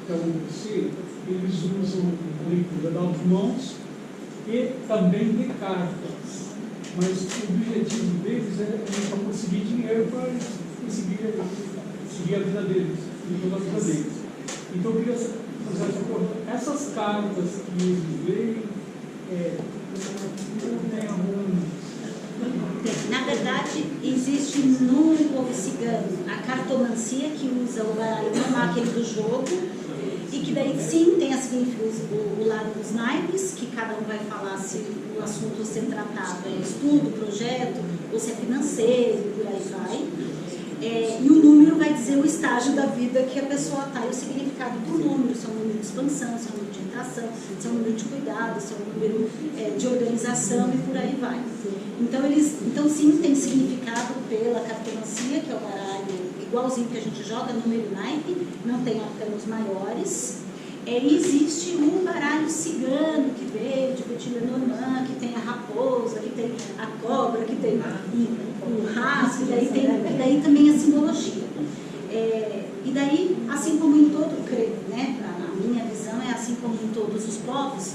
até onde eu sei, eles usam a leitura das mãos e também de cartas. Mas o objetivo deles é conseguir dinheiro para seguir a vida deles, e toda a vida deles. Então, eu queria fazer essa coisa. Essas cartas que eles leem, não tem algum... Na verdade, existe no povo cigano a cartomancia, que usa o baralho normal, aquele do jogo, e que daí sim tem o lado dos naipes, que cada um vai falar se o assunto a ser tratado é estudo, projeto, ou se é financeiro, e por aí vai. E o número vai dizer o estágio da vida que a pessoa está, e o significado do número, se é um número de expansão, se é um número de interação, se é um número de cuidado, se é um número de organização, e por aí vai. Então sim, tem significado pela cartomancia, que é o baralho igualzinho que a gente joga, número naipe, não tem arcanos maiores. E existe um baralho cigano que veio de Petit Lenormand, que tem a raposa, que tem a cobra, que tem o raço, e daí também a simbologia. E daí, assim como em todo, creio, né, a minha visão é assim como em todos os povos,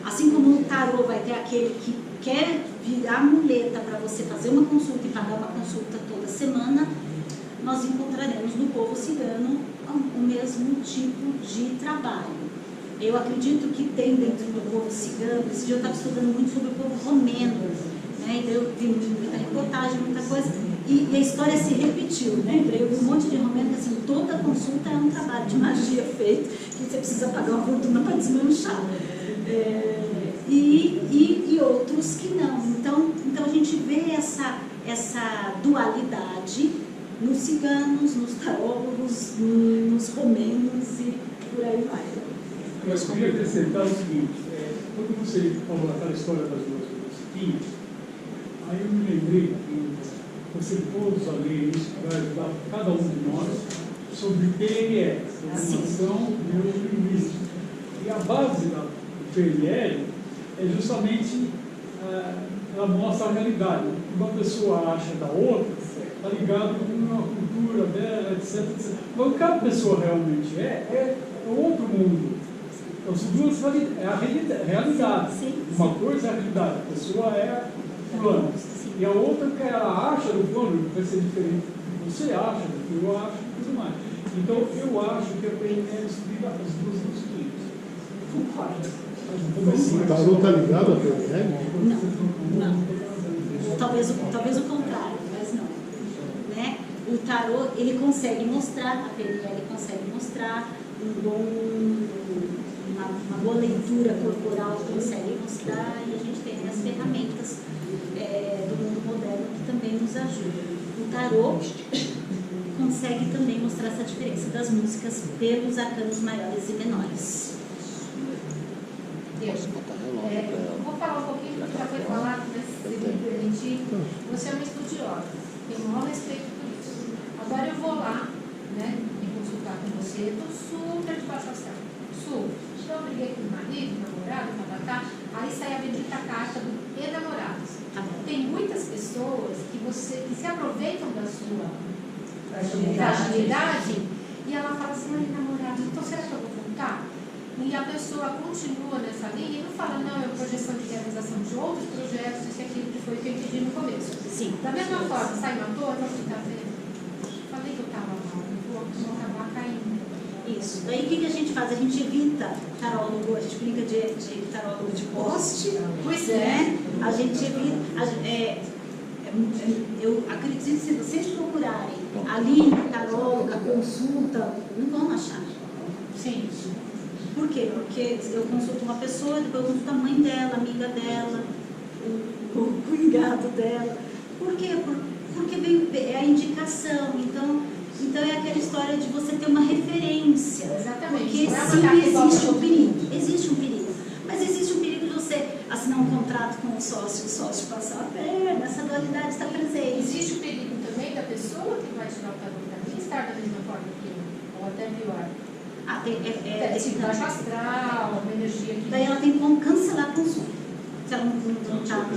assim como no tarô vai ter aquele que quer virar muleta para você fazer uma consulta e pagar uma consulta toda semana, nós encontraremos no povo cigano o mesmo tipo de trabalho. Eu acredito que tem dentro do povo cigano, esse dia eu estava estudando muito sobre o povo romeno, né? Então eu vi muita reportagem, muita coisa, e a história se repetiu, né? Eu vi um monte de romeno que assim, toda consulta é um trabalho de magia feito, que você precisa pagar uma fortuna para desmanchar. E outros que não. Então a gente vê essa dualidade nos ciganos, nos tarólogos, nos romenos e por aí vai. Eu queria acrescentar o seguinte, quando você falou aquela história das duas mosquinhas, aí eu me lembrei que você todos a ler isso, vai ajudar cada um de nós sobre PNL, Programação Neurolinguística. E a base da PNL é justamente, ela mostra a realidade. O que uma pessoa acha da outra está ligado com a cultura dela, etc. Mas o que cada pessoa realmente é outro mundo. Então, são duas realidades. Uma coisa é a realidade, a pessoa é fulano. E a outra que ela acha do fulano vai ser diferente do que você acha, do que eu acho e tudo mais. Então, eu acho que a PNL estuda as duas disciplinas. O tarô está ligado à PNL? Não. Talvez o contrário, mas não. Né? O tarô, ele consegue mostrar, a PNL consegue mostrar uma boa leitura corporal, consegue mostrar, e a gente tem as ferramentas do mundo moderno que também nos ajudam. O tarô consegue também mostrar essa diferença das músicas pelos arcanos maiores e menores. Vou falar um pouquinho do que já foi falado, mas se me permitir, você é uma estudiosa, tenho o maior respeito por isso. Agora eu vou lá, né, me consultar com você, estou super de baixo astral. Então eu briguei com o marido, namorado, aí sai a bendita carta do enamorados. Tem muitas pessoas que se aproveitam da sua fragilidade e ela fala assim, ai, namorado, então será que eu vou voltar? E a pessoa continua nessa linha e não fala, não, é projeção de realização de outros projetos, isso e aquilo que foi o que eu entendi no começo. Sim. Da mesma forma, sai uma torre, você está vendo? Falei que eu estava mal, vou acabar caindo. Isso. Daí o que a gente faz? A gente evita tarólogo, a gente brinca de tarólogo de poste. Pois né? A gente evita. Eu acredito que se vocês procurarem ali, taróloga, consulta, não vão achar. Sim. Por quê? Porque eu consulto uma pessoa, depois eu consulto a mãe dela, a amiga dela, o cunhado dela. Por quê? Porque é a indicação. Então é aquela história de você ter uma referência. Exatamente. Porque sim, existe um perigo. Existe um perigo. Mas existe um perigo de você assinar um contrato com o sócio passar a perna. Essa dualidade está presente. Existe o perigo também da pessoa que vai tirar o tarô para mim estar da mesma forma que eu, ou até pior. Tem baixo astral, uma energia que... Daí ela tem como cancelar a consulta. Se ela não está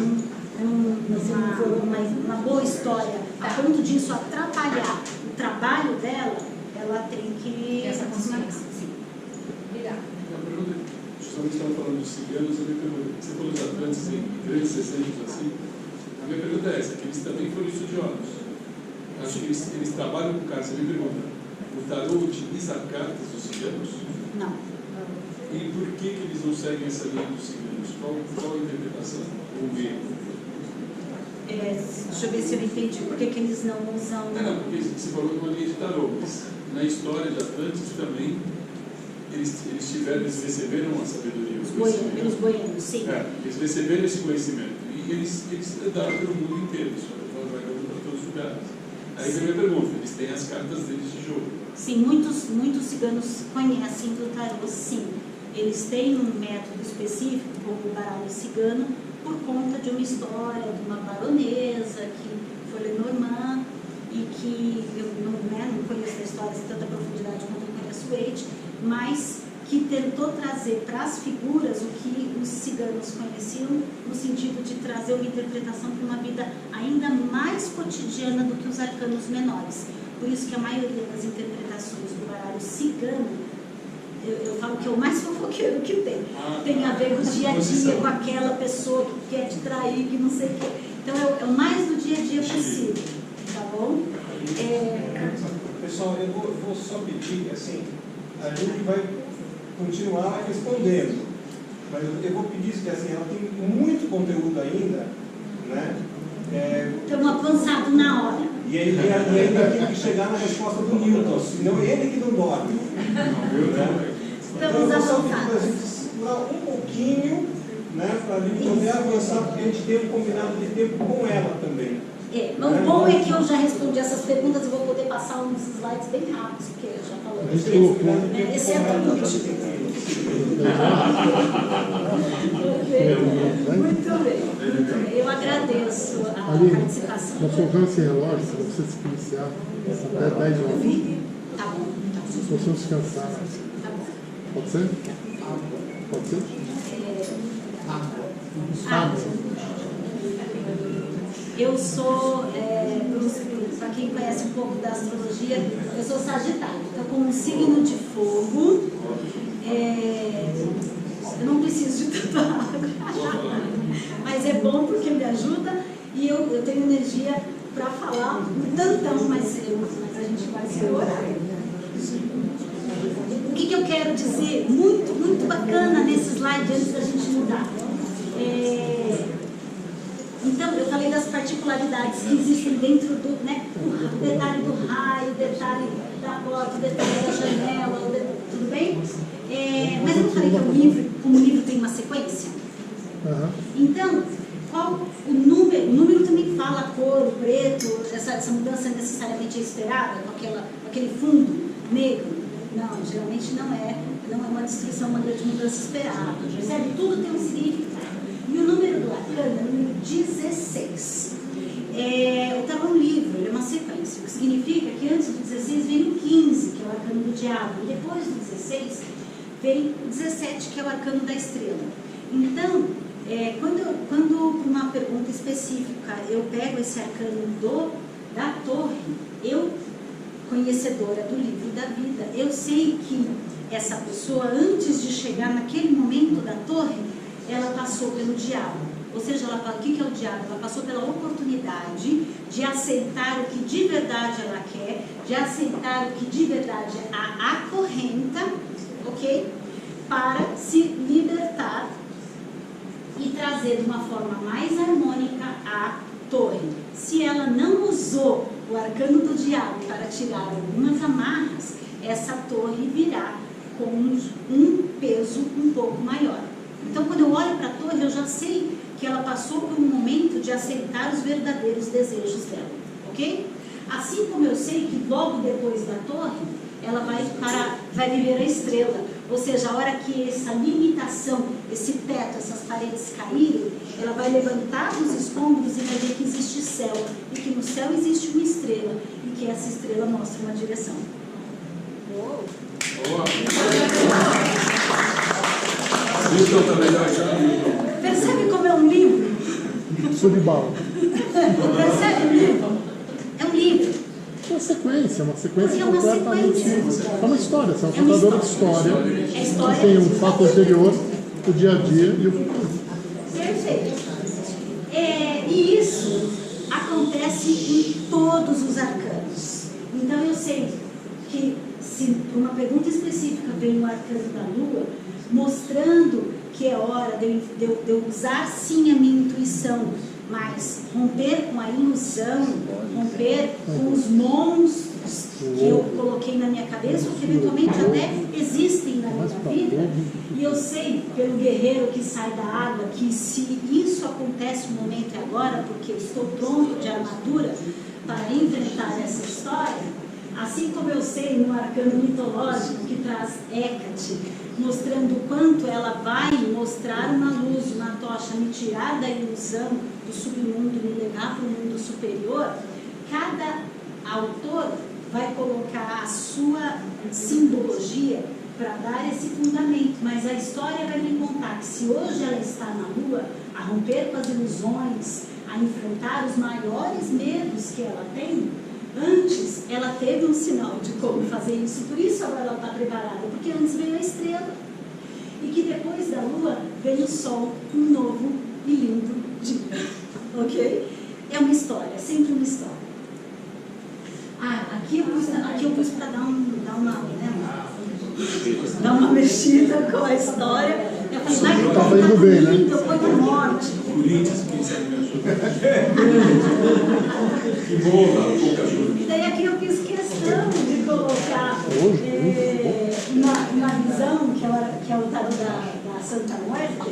numa boa história, a ponto disso atrapalhar o trabalho dela, ela tem que... Essa consciência. Sim. Obrigada. A pergunta, justamente estava falando dos ciganos, você falou dos atlantes em grandes exemplos assim. A minha pergunta é essa, que eles também foram estudiosos. Acho que eles trabalham com cartas. Você me pergunta, o tarô utiliza cartas dos ciganos? Não. E por que eles não seguem essa linha dos ciganos? Qual a interpretação? Ou medo? Deixa eu ver se eu entendi. Por que eles não usam... Não, porque você falou de uma linha de tarô, mas na história de Atlantis também eles receberam a sabedoria. Os goianos, sim. Eles receberam esse conhecimento e eles andaram pelo mundo inteiro, vai para todos os lugares. Aí vem a minha pergunta, eles têm as cartas deles de jogo. Sim, muitos ciganos conhecem do tarô, sim. Eles têm um método específico, como o baralho cigano, por conta de uma história de uma baronesa que foi Lenormand e que eu não conheço a história em tanta profundidade quanto eu conheço o Waite, mas que tentou trazer para as figuras o que os ciganos conheciam, no sentido de trazer uma interpretação para uma vida ainda mais cotidiana do que os arcanos menores. Por isso que a maioria das interpretações do baralho cigano, eu falo que é o mais fofoqueiro que tem a ver com o dia a dia, com aquela pessoa que quer te trair, que não sei o quê. Então é o mais do dia a dia possível, tá bom? Pessoal, eu vou só pedir, assim, a gente vai continuar respondendo, mas eu vou pedir que assim, ela tem muito conteúdo ainda, né? Estamos avançados na hora. E ainda tem que chegar na resposta do Newton, senão é ele que não dorme. Então, eu só pedir para a gente segurar um pouquinho, né, para a gente poder avançar, porque a gente tem um combinado de tempo com ela também. O bom é que eu já respondi essas perguntas e vou poder passar uns slides bem rápidos, porque eu já falou. Exceto a última. Muito bem. Eu agradeço a participação. Nós colocamos esse relógio, para você se policiar até 10 horas. Tá bom. Se você descansar. Tá bom. Pode ser? Pode ser? Eu sou, para quem conhece um pouco da astrologia, eu sou Sagitário. Estou com um signo de fogo. Eu não preciso de tanta água. Mas é bom porque me ajuda e eu tenho energia para falar um tantão mais cedo, mas a gente vai se horário. O que eu quero dizer? Muito, muito bacana nesse slide antes da gente mudar. Então, eu falei das particularidades que existem dentro do, né, o detalhe do raio, o detalhe da porta, o detalhe da janela, tudo bem? Mas eu não falei que o livro tem uma sequência? Então, qual o número? O número também fala a cor, o preto, essa mudança necessariamente é esperada, com aquele fundo negro. Não, geralmente não é uma destruição, uma grande mudança esperada. Percebe? Tudo tem um significado. E o número do arcano é o número 16. O tarô é um livro, ele é uma sequência, o que significa que antes do 16 vem o 15, que é o arcano do diabo, e depois do 16 vem o 17, que é o arcano da estrela. Então, quando uma pergunta específica eu pego esse arcano da torre, eu, conhecedora do livro da vida, eu sei que essa pessoa, antes de chegar naquele momento da torre, ela passou pelo diabo. Ou seja, o que é o diabo? Ela passou pela oportunidade de aceitar o que de verdade ela quer, de aceitar o que de verdade a acorrenta, ok? Para se libertar e trazer de uma forma mais harmônica a torre. Se ela não usou o arcano do diabo para tirar algumas amarras, essa torre virá com um peso um pouco maior. Então, quando eu olho para a torre, eu já sei que ela passou por um momento de aceitar os verdadeiros desejos dela, ok? Assim como eu sei que logo depois da torre, ela vai viver a estrela. Ou seja, a hora que essa limitação, esse teto, essas paredes caírem, ela vai levantar os escombros e vai ver que existe céu, e que no céu existe uma estrela, e que essa estrela mostra uma direção. Uou! Percebe como é um livro? Suribal. Percebe o livro? É um livro. É uma sequência completamente. É uma história, você é uma uma contadora de história. É história. Que tem um fato anterior, o dia a dia e o futuro. Perfeito. E isso acontece em todos os arcanos. Então eu sei que se por uma pergunta específica vem o arcano da lua, mostrando que é hora de eu usar sim a minha intuição, mas romper com a ilusão, romper com os monstros que eu coloquei na minha cabeça, ou que eventualmente até existem na minha vida. E eu sei, pelo guerreiro que sai da água, que se isso acontece no momento é agora, porque eu estou pronto de armadura para enfrentar essa história. Assim como eu sei no arcano mitológico que traz Hecate, mostrando o quanto ela vai mostrar uma luz, uma tocha, me tirar da ilusão do submundo, me levar para o mundo superior, cada autor vai colocar a sua simbologia para dar esse fundamento, mas a história vai me contar que se hoje ela está na lua, a romper com as ilusões, a enfrentar os maiores medos que ela tem, antes ela teve um sinal de como fazer isso, por isso agora ela está preparada, porque antes veio a estrela, e que depois da lua vem o sol, um novo e lindo dia, ok? É uma história, sempre uma história. Aqui eu pus para dar uma mexida com a história. Eu falei, tá indo bem, né? Eu ponho a morte. Que boa, pouca ajuda. E daí aqui eu fiz questão de colocar uma visão, que é o tarô da Santa Muerte,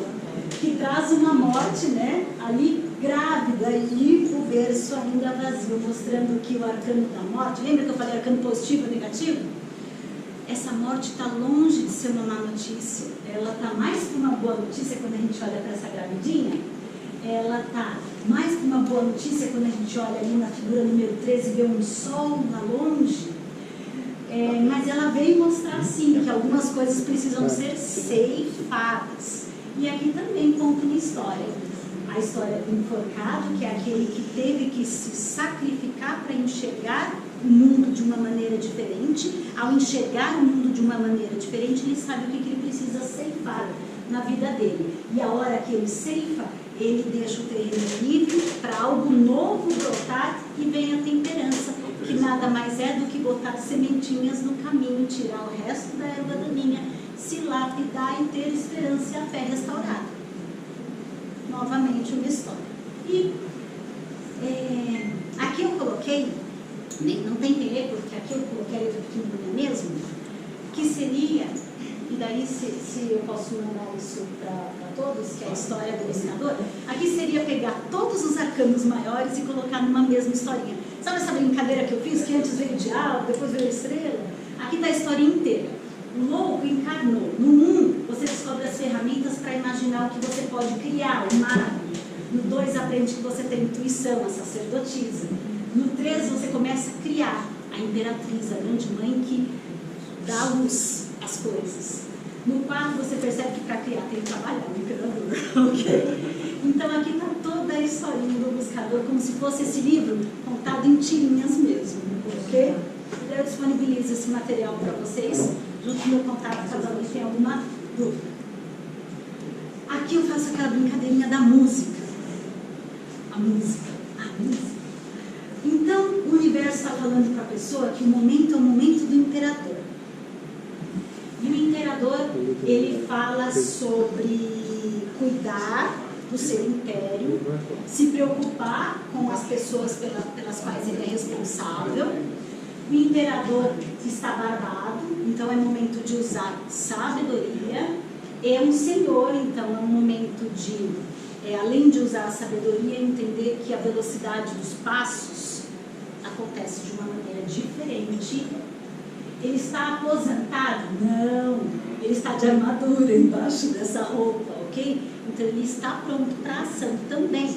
que traz uma morte, né, ali grávida e o berço ainda vazio, mostrando que o arcano da morte, lembra que eu falei arcano positivo e negativo? Essa morte está longe de ser uma má notícia, ela está mais que uma boa notícia quando a gente olha para essa gravidinha, ela está mais que uma boa notícia quando a gente olha ali na figura número 13 e vê um sol lá longe, mas ela veio mostrar sim que algumas coisas precisam ser ceifadas. E aqui também conta uma história. A história do enforcado, que é aquele que teve que se sacrificar para enxergar o mundo de uma maneira diferente. Ao enxergar o mundo de uma maneira diferente, ele sabe o que ele precisa ceifar na vida dele. E a hora que ele ceifa, ele deixa o terreno livre para algo novo brotar e vem a temperança. que nada mais é do que botar sementinhas no caminho, tirar o resto da erva daninha, se lapidar e ter esperança e a fé restaurada. Novamente uma história. E aqui eu coloquei, não tem que ler, porque aqui eu coloquei a letra pequenininha mesmo, que seria, e daí se eu posso mandar isso para todos, que é a história do buscador, aqui seria pegar todos os arcanos maiores e colocar numa mesma historinha. Sabe essa brincadeira que eu fiz, que antes veio o diabo, depois veio a estrela? Aqui está a história inteira. O louco encarnou. No 1, você descobre as ferramentas para imaginar o que você pode criar, o mago. No 2, aprende que você tem intuição, a sacerdotisa. No 3, você começa a criar a imperatriz, a grande mãe que dá à luz as coisas. No 4, você percebe que para criar tem que trabalhar, o imperador. Okay? Então aqui está toda a historinha do buscador, como se fosse esse livro contado em tirinhas mesmo. Ok? Eu disponibilizo esse material para vocês, junto com o meu contato, caso alguém tenha alguma dúvida. Aqui eu faço aquela brincadeirinha da música. A música. Então, o universo está falando para a pessoa que o momento é o momento do imperador. E o imperador, ele fala sobre cuidar do seu império, se preocupar com as pessoas pelas quais ele é responsável. O imperador está barbado, então é momento de usar sabedoria. É um senhor, então é um momento de, além de usar a sabedoria, entender que a velocidade dos passos acontece de uma maneira diferente. Ele está aposentado? Não, ele está de armadura embaixo dessa roupa, ok? Então ele está pronto para a ação também.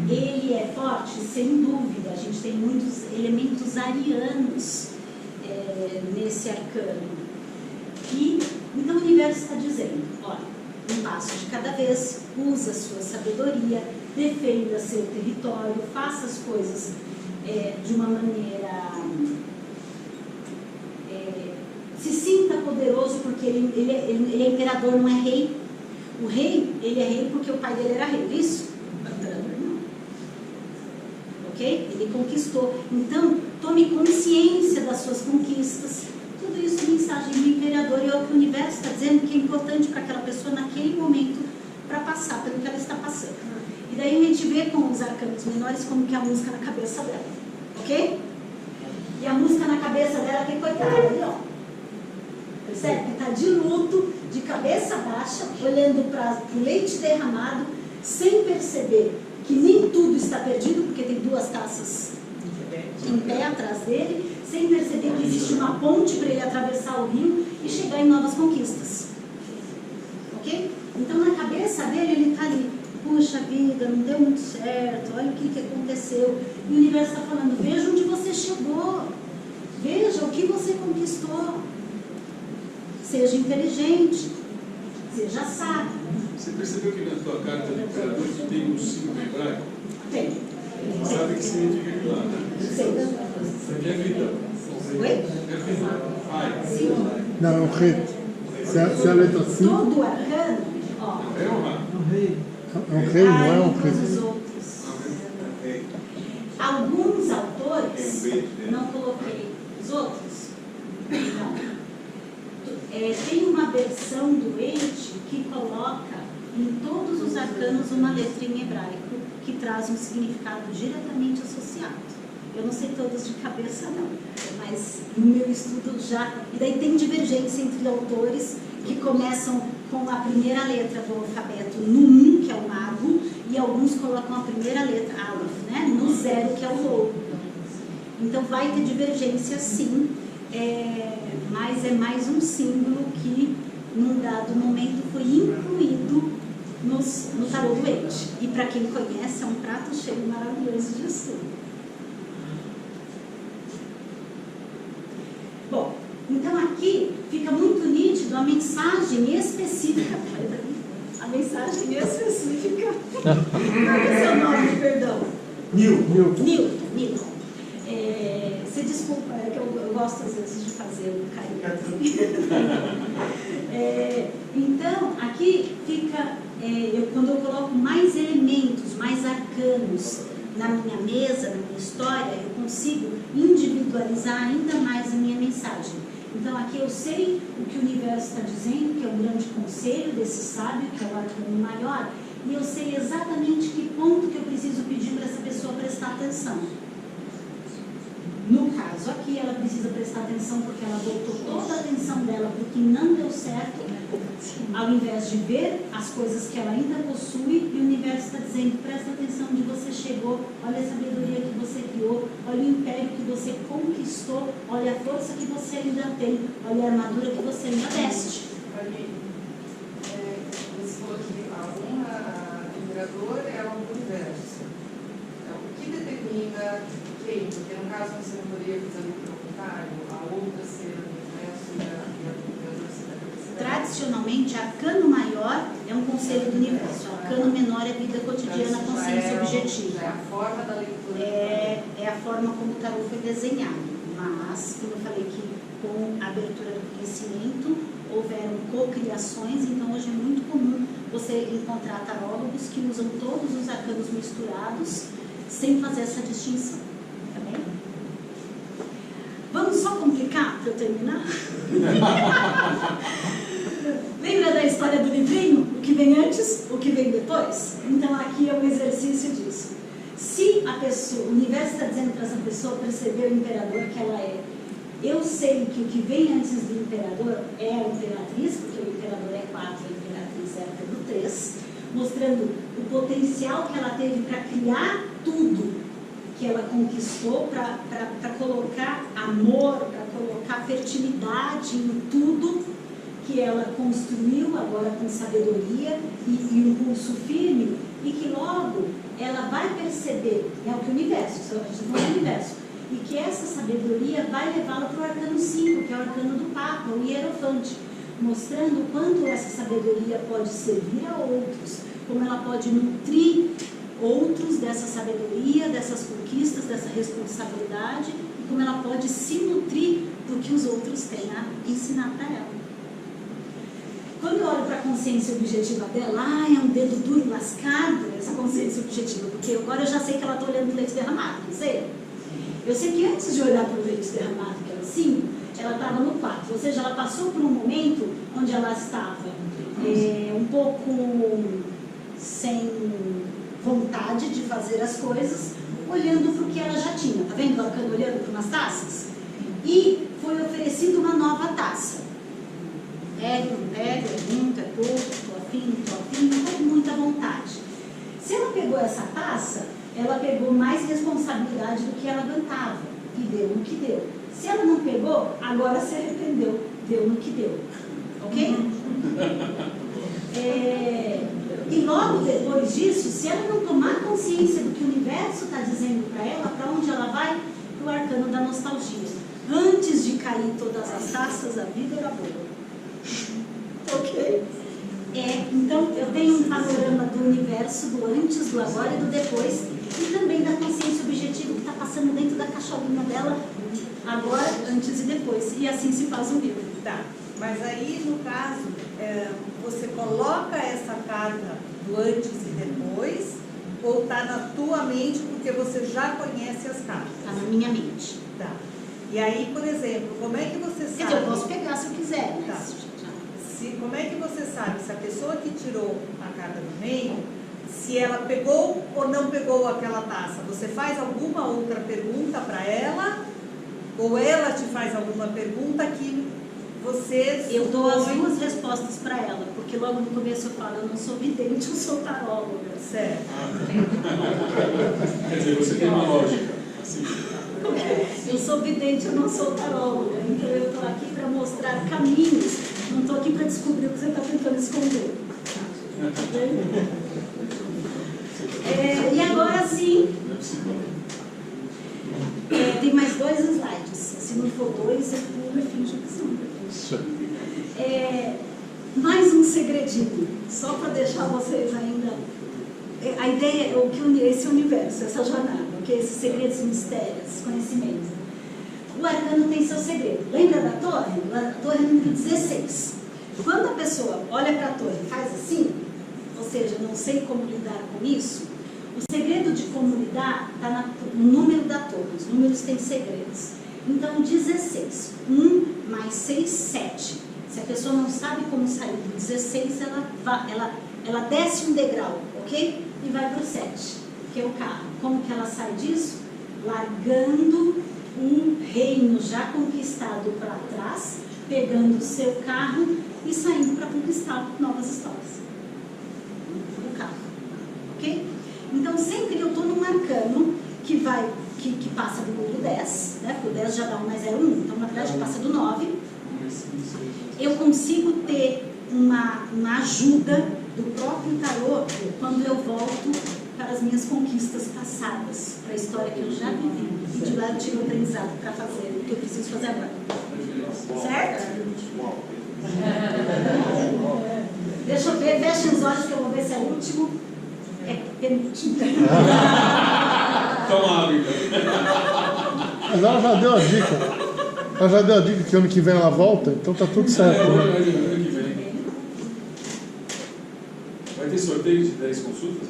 Ele é forte? Sem dúvida, a gente tem muitos elementos arianos nesse arcano. E, então o universo está dizendo, olha, um passo de cada vez, usa a sua sabedoria, defenda seu território, faça as coisas de uma maneira... se sinta poderoso, porque ele é imperador, não é rei. O rei, ele é rei porque o pai dele era rei, isso? O imperador não. Ok? Ele conquistou. Então, tome consciência das suas conquistas. Tudo isso é mensagem do imperador, e é o que o universo está dizendo que é importante para aquela pessoa naquele momento, para passar pelo que ela está passando. E daí a gente vê com os arcanos menores como que é a música na cabeça dela. Ok? E a música na cabeça dela, que coitada, ali, ó. Percebe? Que está de luto, de cabeça baixa, olhando para o leite derramado, sem perceber que nem tudo está perdido, porque tem 2 taças em pé atrás dele, sem perceber que existe uma ponte para ele atravessar o rio e chegar em novas conquistas. Ok? Então, na cabeça dele, ele está ali, puxa vida, não deu muito certo, olha o que aconteceu. E o universo está falando, veja onde você chegou, veja o que você conquistou. Seja inteligente, seja sábio. Você percebeu que na tua carta de imperador tem um símbolo hebraico? Tem. Sabe o que significa aquilo lá, né? Sim. É vida. Oi? É vida. Pai. Sim. Não, é um rei. Se a letra 5... Todo arcano, ó. É um rei. É um rei, não é um rei. Os outros. Alguns autores, não coloquei os outros, não. Tem uma versão do Eite que coloca em todos os arcanos uma letra em hebraico que traz um significado diretamente associado. Eu não sei todas de cabeça não, mas no meu estudo já... E daí tem divergência entre autores que começam com a primeira letra do alfabeto no 1, que é o mago, e alguns colocam a primeira letra, Aleph, né, no 0, que é o louco. Então vai ter divergência sim, mas é mais um símbolo que num dado momento foi incluído no tarô do Eite. E para quem conhece, é um prato cheio maravilhoso de estudo. Bom, então aqui fica muito nítido a mensagem específica. A mensagem específica. Qual é o seu nome, perdão? Newton. Você desculpa, é que eu gosto às vezes de fazer um carinho. Então, aqui fica, quando eu coloco mais elementos, mais arcanos, na minha mesa, na minha história, eu consigo individualizar ainda mais a minha mensagem. Então aqui eu sei o que o universo está dizendo, que é o grande conselho desse sábio, que é o arcano maior, e eu sei exatamente que ponto que eu preciso pedir para essa pessoa prestar atenção. No caso aqui, ela precisa prestar atenção porque ela voltou toda a atenção dela para o que não deu certo, ao invés de ver as coisas que ela ainda possui, e o universo está dizendo, presta atenção onde você chegou, olha a sabedoria que você criou, olha o império que você conquistou, olha a força que você ainda tem, olha a armadura que você ainda veste. Você falou que a uma imperador é o universo. O que determina quem? Porque no caso você não poderia fazer o contrário, a outra ser o universo e a imperador ser a felicidade. Tradicionalmente, arcano maior é um conselho do universo, arcano menor é vida cotidiana, consciência objetiva. É a forma da leitura. É a forma como o tarô foi desenhado, mas, como eu falei que com a abertura do conhecimento houveram cocriações, então hoje é muito comum você encontrar tarólogos que usam todos os arcanos misturados sem fazer essa distinção, tá bem? Vamos só complicar para eu terminar? Lembra da história do livrinho? O que vem antes, o que vem depois? Então aqui é um exercício disso. Se a pessoa, o universo está dizendo para essa pessoa perceber o imperador que ela é, eu sei que o que vem antes do imperador é a imperatriz, porque o imperador é 4, a imperatriz é pelo 3, mostrando o potencial que ela teve para criar tudo que ela conquistou, para colocar amor, para colocar fertilidade em tudo que ela construiu agora com sabedoria e um pulso firme, e que logo ela vai perceber, é o que o universo, o universo, e que essa sabedoria vai levá-la para o arcano 5, que é o arcano do Papa, o Hierofante, mostrando o quanto essa sabedoria pode servir a outros, como ela pode nutrir outros dessa sabedoria, dessas conquistas, dessa responsabilidade, e como ela pode se nutrir do que os outros têm a ensinar para ela. Quando eu olho para a consciência objetiva dela, é um dedo duro lascado essa consciência objetiva, porque agora eu já sei que ela está olhando o leite derramado, não sei? Eu sei que antes de olhar para o leite derramado, que era o 5, ela estava no 4, ou seja, ela passou por um momento onde ela estava um pouco sem vontade de fazer as coisas, olhando para o que ela já tinha, tá vendo? Ela ficando olhando para umas taças, e foi oferecida uma nova taça. Pega, não pega, é muito, é pouco, estou afim, não estou com muita vontade. Se ela pegou essa taça, ela pegou mais responsabilidade do que ela aguentava, e deu no que deu. Se ela não pegou, agora se arrependeu, deu no que deu. Ok? E logo depois disso, se ela não tomar consciência do que o universo está dizendo para ela, para onde ela vai? Para o arcano da nostalgia. Antes de cair todas as taças, a vida era boa. Ok? Então, eu tenho um panorama do universo, do antes, do agora e do depois, e também da consciência objetiva que está passando dentro da caixolinha dela, agora, antes e depois. E assim se faz o livro. Tá, mas aí, no caso, você coloca essa carta do antes e depois, ou está na tua mente porque você já conhece as cartas? Está na minha mente. Tá. E aí, por exemplo, como é que você sabe... Quer dizer, eu posso pegar se eu quiser, mas... Tá. Como é que você sabe se a pessoa que tirou a carta do meio, se ela pegou ou não pegou aquela taça? Você faz alguma outra pergunta para ela? Ou ela te faz alguma pergunta que você... Eu dou as duas respostas para ela, porque logo no começo eu falo, eu não sou vidente, eu sou taróloga. Certo. Quer dizer, você tem uma lógica. Assim. Eu sou vidente, eu não sou taróloga. Então eu estou aqui para mostrar caminhos. Não estou aqui para descobrir o que você está tentando esconder. E agora sim, tem mais 2 slides. Se não for 2, eu pulo e finjo que são. Mais um segredinho, só para deixar vocês ainda... A ideia é o que esse universo, essa jornada, okay? Esses segredos, mistérios, esses conhecimentos. O arcano tem seu segredo. Lembra da torre? A torre é número 16. Quando a pessoa olha para a torre e faz assim, ou seja, não sei como lidar com isso, O segredo de como lidar está no número da torre. Os números têm segredos. Então, 16. 1 mais 6, 7. Se a pessoa não sabe como sair do 16, ela desce um degrau, ok? E vai para o 7, que é o carro. Como que ela sai disso? Largando um reino já conquistado para trás, pegando o seu carro e saindo para conquistar novas histórias. O carro, ok? Então, sempre eu estou num arcano que passa do número 10, né? Porque o 10 já dá 1 mais 0, 1. Então, na verdade, passa do 9. Eu consigo ter uma ajuda do próprio tarô quando eu volto para as minhas conquistas passadas, para a história que eu já vivi. E de lá eu tive o aprendizado para fazer o que eu preciso fazer agora. Certo? Deixa eu ver, fecha os olhos que eu vou ver se é o último. É penúltimo. Toma água. Mas ela já deu a dica. Ela já deu a dica que ano que vem ela volta, então tá tudo certo. Né? Vai ter sorteio de 10 consultas?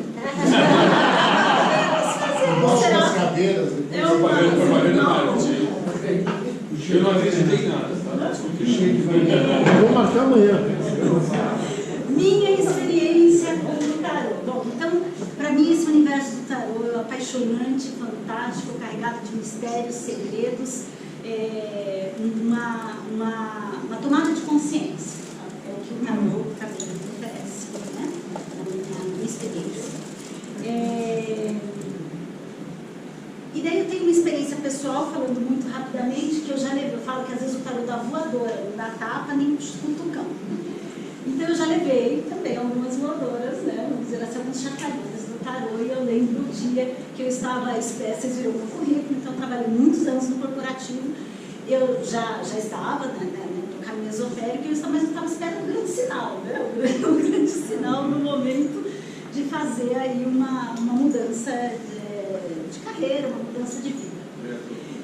Mostra as cadeiras. Propaganda marketing. Eu não acreditei em nada, tá? Eu vou marcar amanhã. Minha experiência com o tarô. Bom, então, para mim, esse universo do tarô é apaixonante, fantástico, carregado de mistérios, segredos, uma tomada de consciência. É o que o tarô para mim oferece, né? Na minha experiência. E daí eu tenho uma experiência pessoal, falando muito rapidamente, que eu já levei. Eu falo que às vezes o tarô dá voadora, não dá tapa nem cutucão. Então eu já levei também algumas voadoras, né? Vamos dizer assim, algumas chacoalhadas do tarô. E eu lembro o dia que eu estava, vocês viram meu currículo, então eu trabalhei muitos anos no corporativo. Eu já estava no caminho esotérico, mas eu estava esperando um grande sinal, né? Um grande sinal no momento de fazer aí uma mudança de carreira, uma mudança de vida.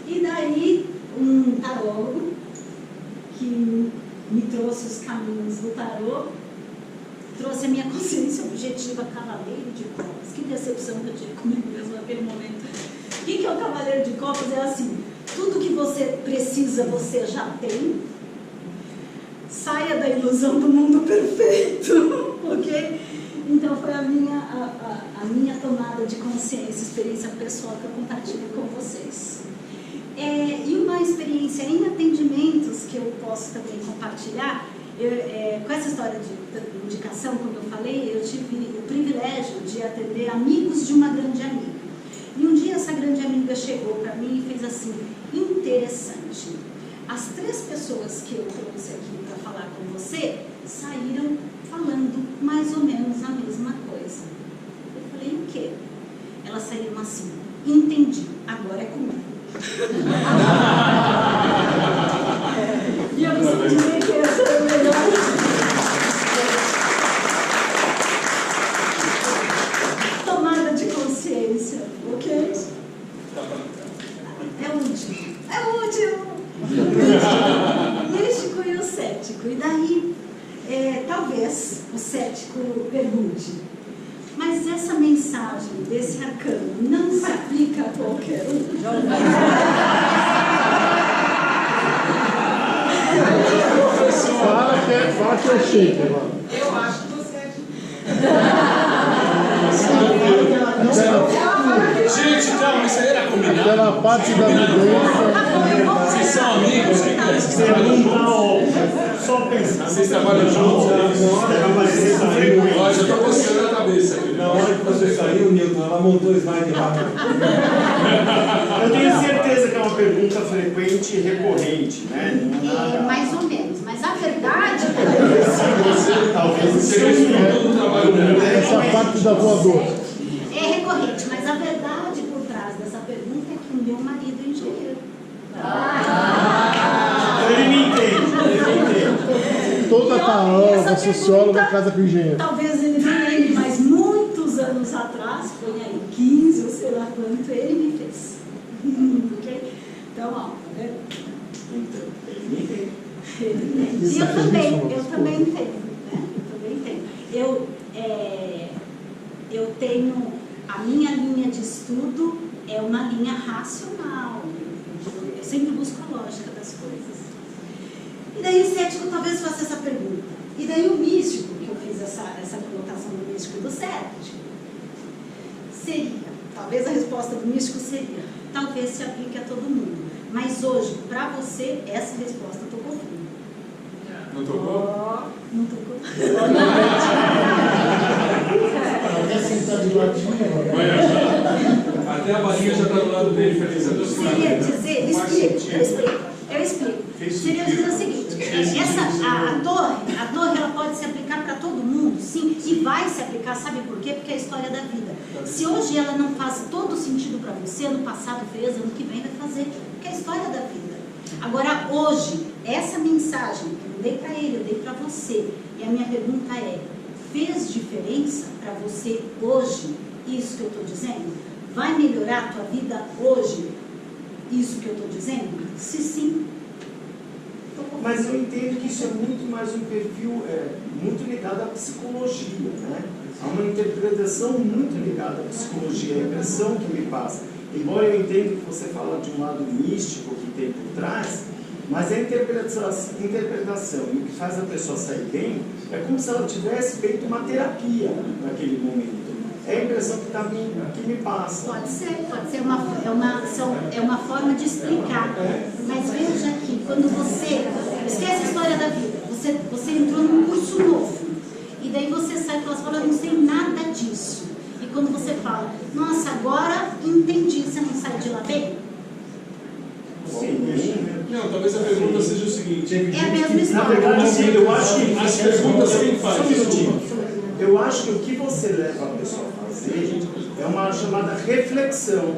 E daí, um tarólogo que me trouxe os caminhos do tarô, trouxe a minha consciência objetiva, cavaleiro de copas. Que decepção que eu tive comigo mesmo naquele momento. O que é o cavaleiro de copas? É assim, tudo que você precisa, você já tem. Saia da ilusão do mundo perfeito, ok? Então foi a minha tomada de consciência, experiência pessoal que eu compartilho com vocês. E uma experiência em atendimentos que eu posso também compartilhar, com essa história de indicação, como eu falei, eu tive o privilégio de atender amigos de uma grande amiga. E um dia essa grande amiga chegou para mim e fez assim, interessante. As 3 pessoas que eu trouxe aqui para falar com você saíram falando mais ou menos a mesma coisa. Eu falei, o quê? Elas saíram assim, entendi, agora é comigo. E eu costumo dizer que essa é a melhor. Tomada de consciência, ok? É o último. Místico e o cético. E daí, talvez o cético pergunte, mas essa mensagem desse arcano não se aplica a qualquer um? Fala que é chique, mano. Eu acho que você é Gente, calma, isso aí era combinado. Pela parte da mudança. Vocês são amigos? Vocês trabalham juntos? Só pensar. Vocês trabalham juntos? Ó, já estou coçando a cabeça. Na hora que você saiu, Nilton, ela montou o slide rápido. Eu tenho certeza que é uma pergunta frequente e recorrente, né? Mais ou menos, mas a verdade Talvez Você respondeu do trabalho dela. Essa parte da voadora. é recorrente, mas a verdade por trás dessa pergunta é que o meu marido é engenheiro. Ele me entende. Toda taróloga, socióloga, casa com engenheiro. Talvez ele não lembre, mas muitos anos atrás, foi aí 15 ou sei lá quanto, ele me fez. Ok? Então, ó, tá vendo? Então, ele me entende. E eu também tenho, né? Eu também tenho. Eu tenho A minha linha de estudo é uma linha racional. Eu sempre busco a lógica das coisas. E daí o cético talvez faça essa pergunta. E daí o místico, que eu fiz essa colocação do místico e do cético, seria, talvez a resposta do místico seria, talvez se aplique a todo mundo. Mas hoje, para você, essa resposta tocou fundo. Não tocou? Não tocou. Até sentar de ladinho. Até a varinha já está do lado dele, feliz. Seria dizer, eu explico. Seria dizer o seguinte, a torre ela pode se aplicar para todo mundo, sim, e vai se aplicar, sabe por quê? Porque é a história da vida. Se hoje ela não faz todo sentido para você, ano passado fez, ano que vem vai fazer, porque é a história da vida. Agora, hoje, essa mensagem que eu dei para ele, eu dei para você, e a minha pergunta é, fez diferença para você hoje, isso que eu estou dizendo? Vai melhorar a tua vida hoje, isso que eu estou dizendo? Se sim, mas eu entendo que isso é muito mais um perfil muito ligado à psicologia, né? Há uma interpretação muito ligada à psicologia, a impressão que me passa. Embora eu entenda que você fala de um lado místico que tem por trás, mas a interpretação e o que faz a pessoa sair bem é como se ela tivesse feito uma terapia naquele momento. É a impressão que me passa. Pode ser é uma forma de explicar. Mas veja aqui, quando você esquece a história da vida, você entrou num curso novo, e daí você sai pelas palavras, eu não sei nada disso. E quando você fala, nossa, agora entendi, você não sai de lá bem? Sim. Não, talvez a pergunta seja o seguinte. É a mesma história. Na verdade, sim, eu acho que as perguntas quem faz? Eu acho que o que você leva a pessoa a fazer é uma chamada reflexão.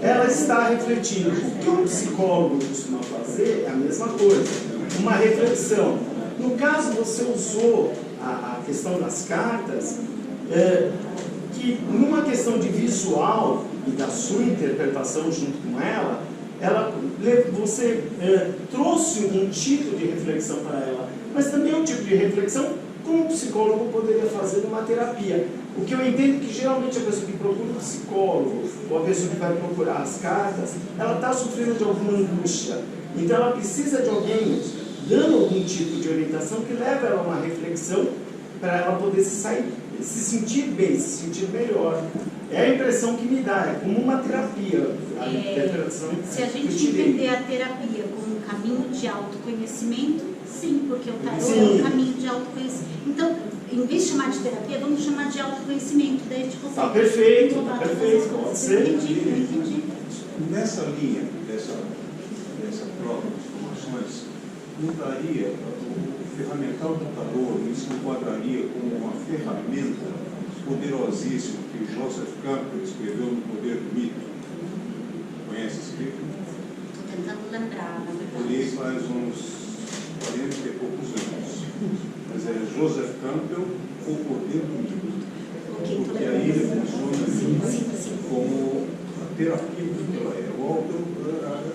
Ela está refletindo. O que um psicólogo costuma fazer é a mesma coisa. Uma reflexão. No caso, você usou a questão das cartas, que numa questão de visual e da sua interpretação junto com ela, você trouxe um tipo de reflexão para ela, mas também um tipo de reflexão como um psicólogo poderia fazer numa terapia. O que eu entendo que geralmente a pessoa que procura um psicólogo ou a pessoa que vai procurar as cartas, ela está sofrendo de alguma angústia. Então ela precisa de alguém dando algum tipo de orientação que leve ela a uma reflexão para ela poder se sentir bem, se sentir melhor. É a impressão que me dá, é como uma terapia. Se a gente entender a terapia como um caminho de autoconhecimento, sim, porque o tarô é um caminho de autoconhecimento. Então, em vez de chamar de terapia, vamos chamar de autoconhecimento. Daí a gente consegue. Tá perfeito, pode ser. Entendi. Nessa linha, dessa troca de informações, mudaria o ferramental do tarô, isso enquadraria como uma ferramenta poderosíssima que o Joseph Campbell escreveu no Poder do Mito. Conhece esse livro? Estou tentando lembrar, na verdade. Eu li faz uns 40 e poucos anos. Mas é Joseph Campbell, O Poder do Mito. Porque aí ele funciona como a terapia que ela é.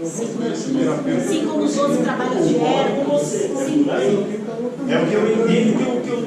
Sim, como os outros trabalhos de erro. É o que eu entendo que eu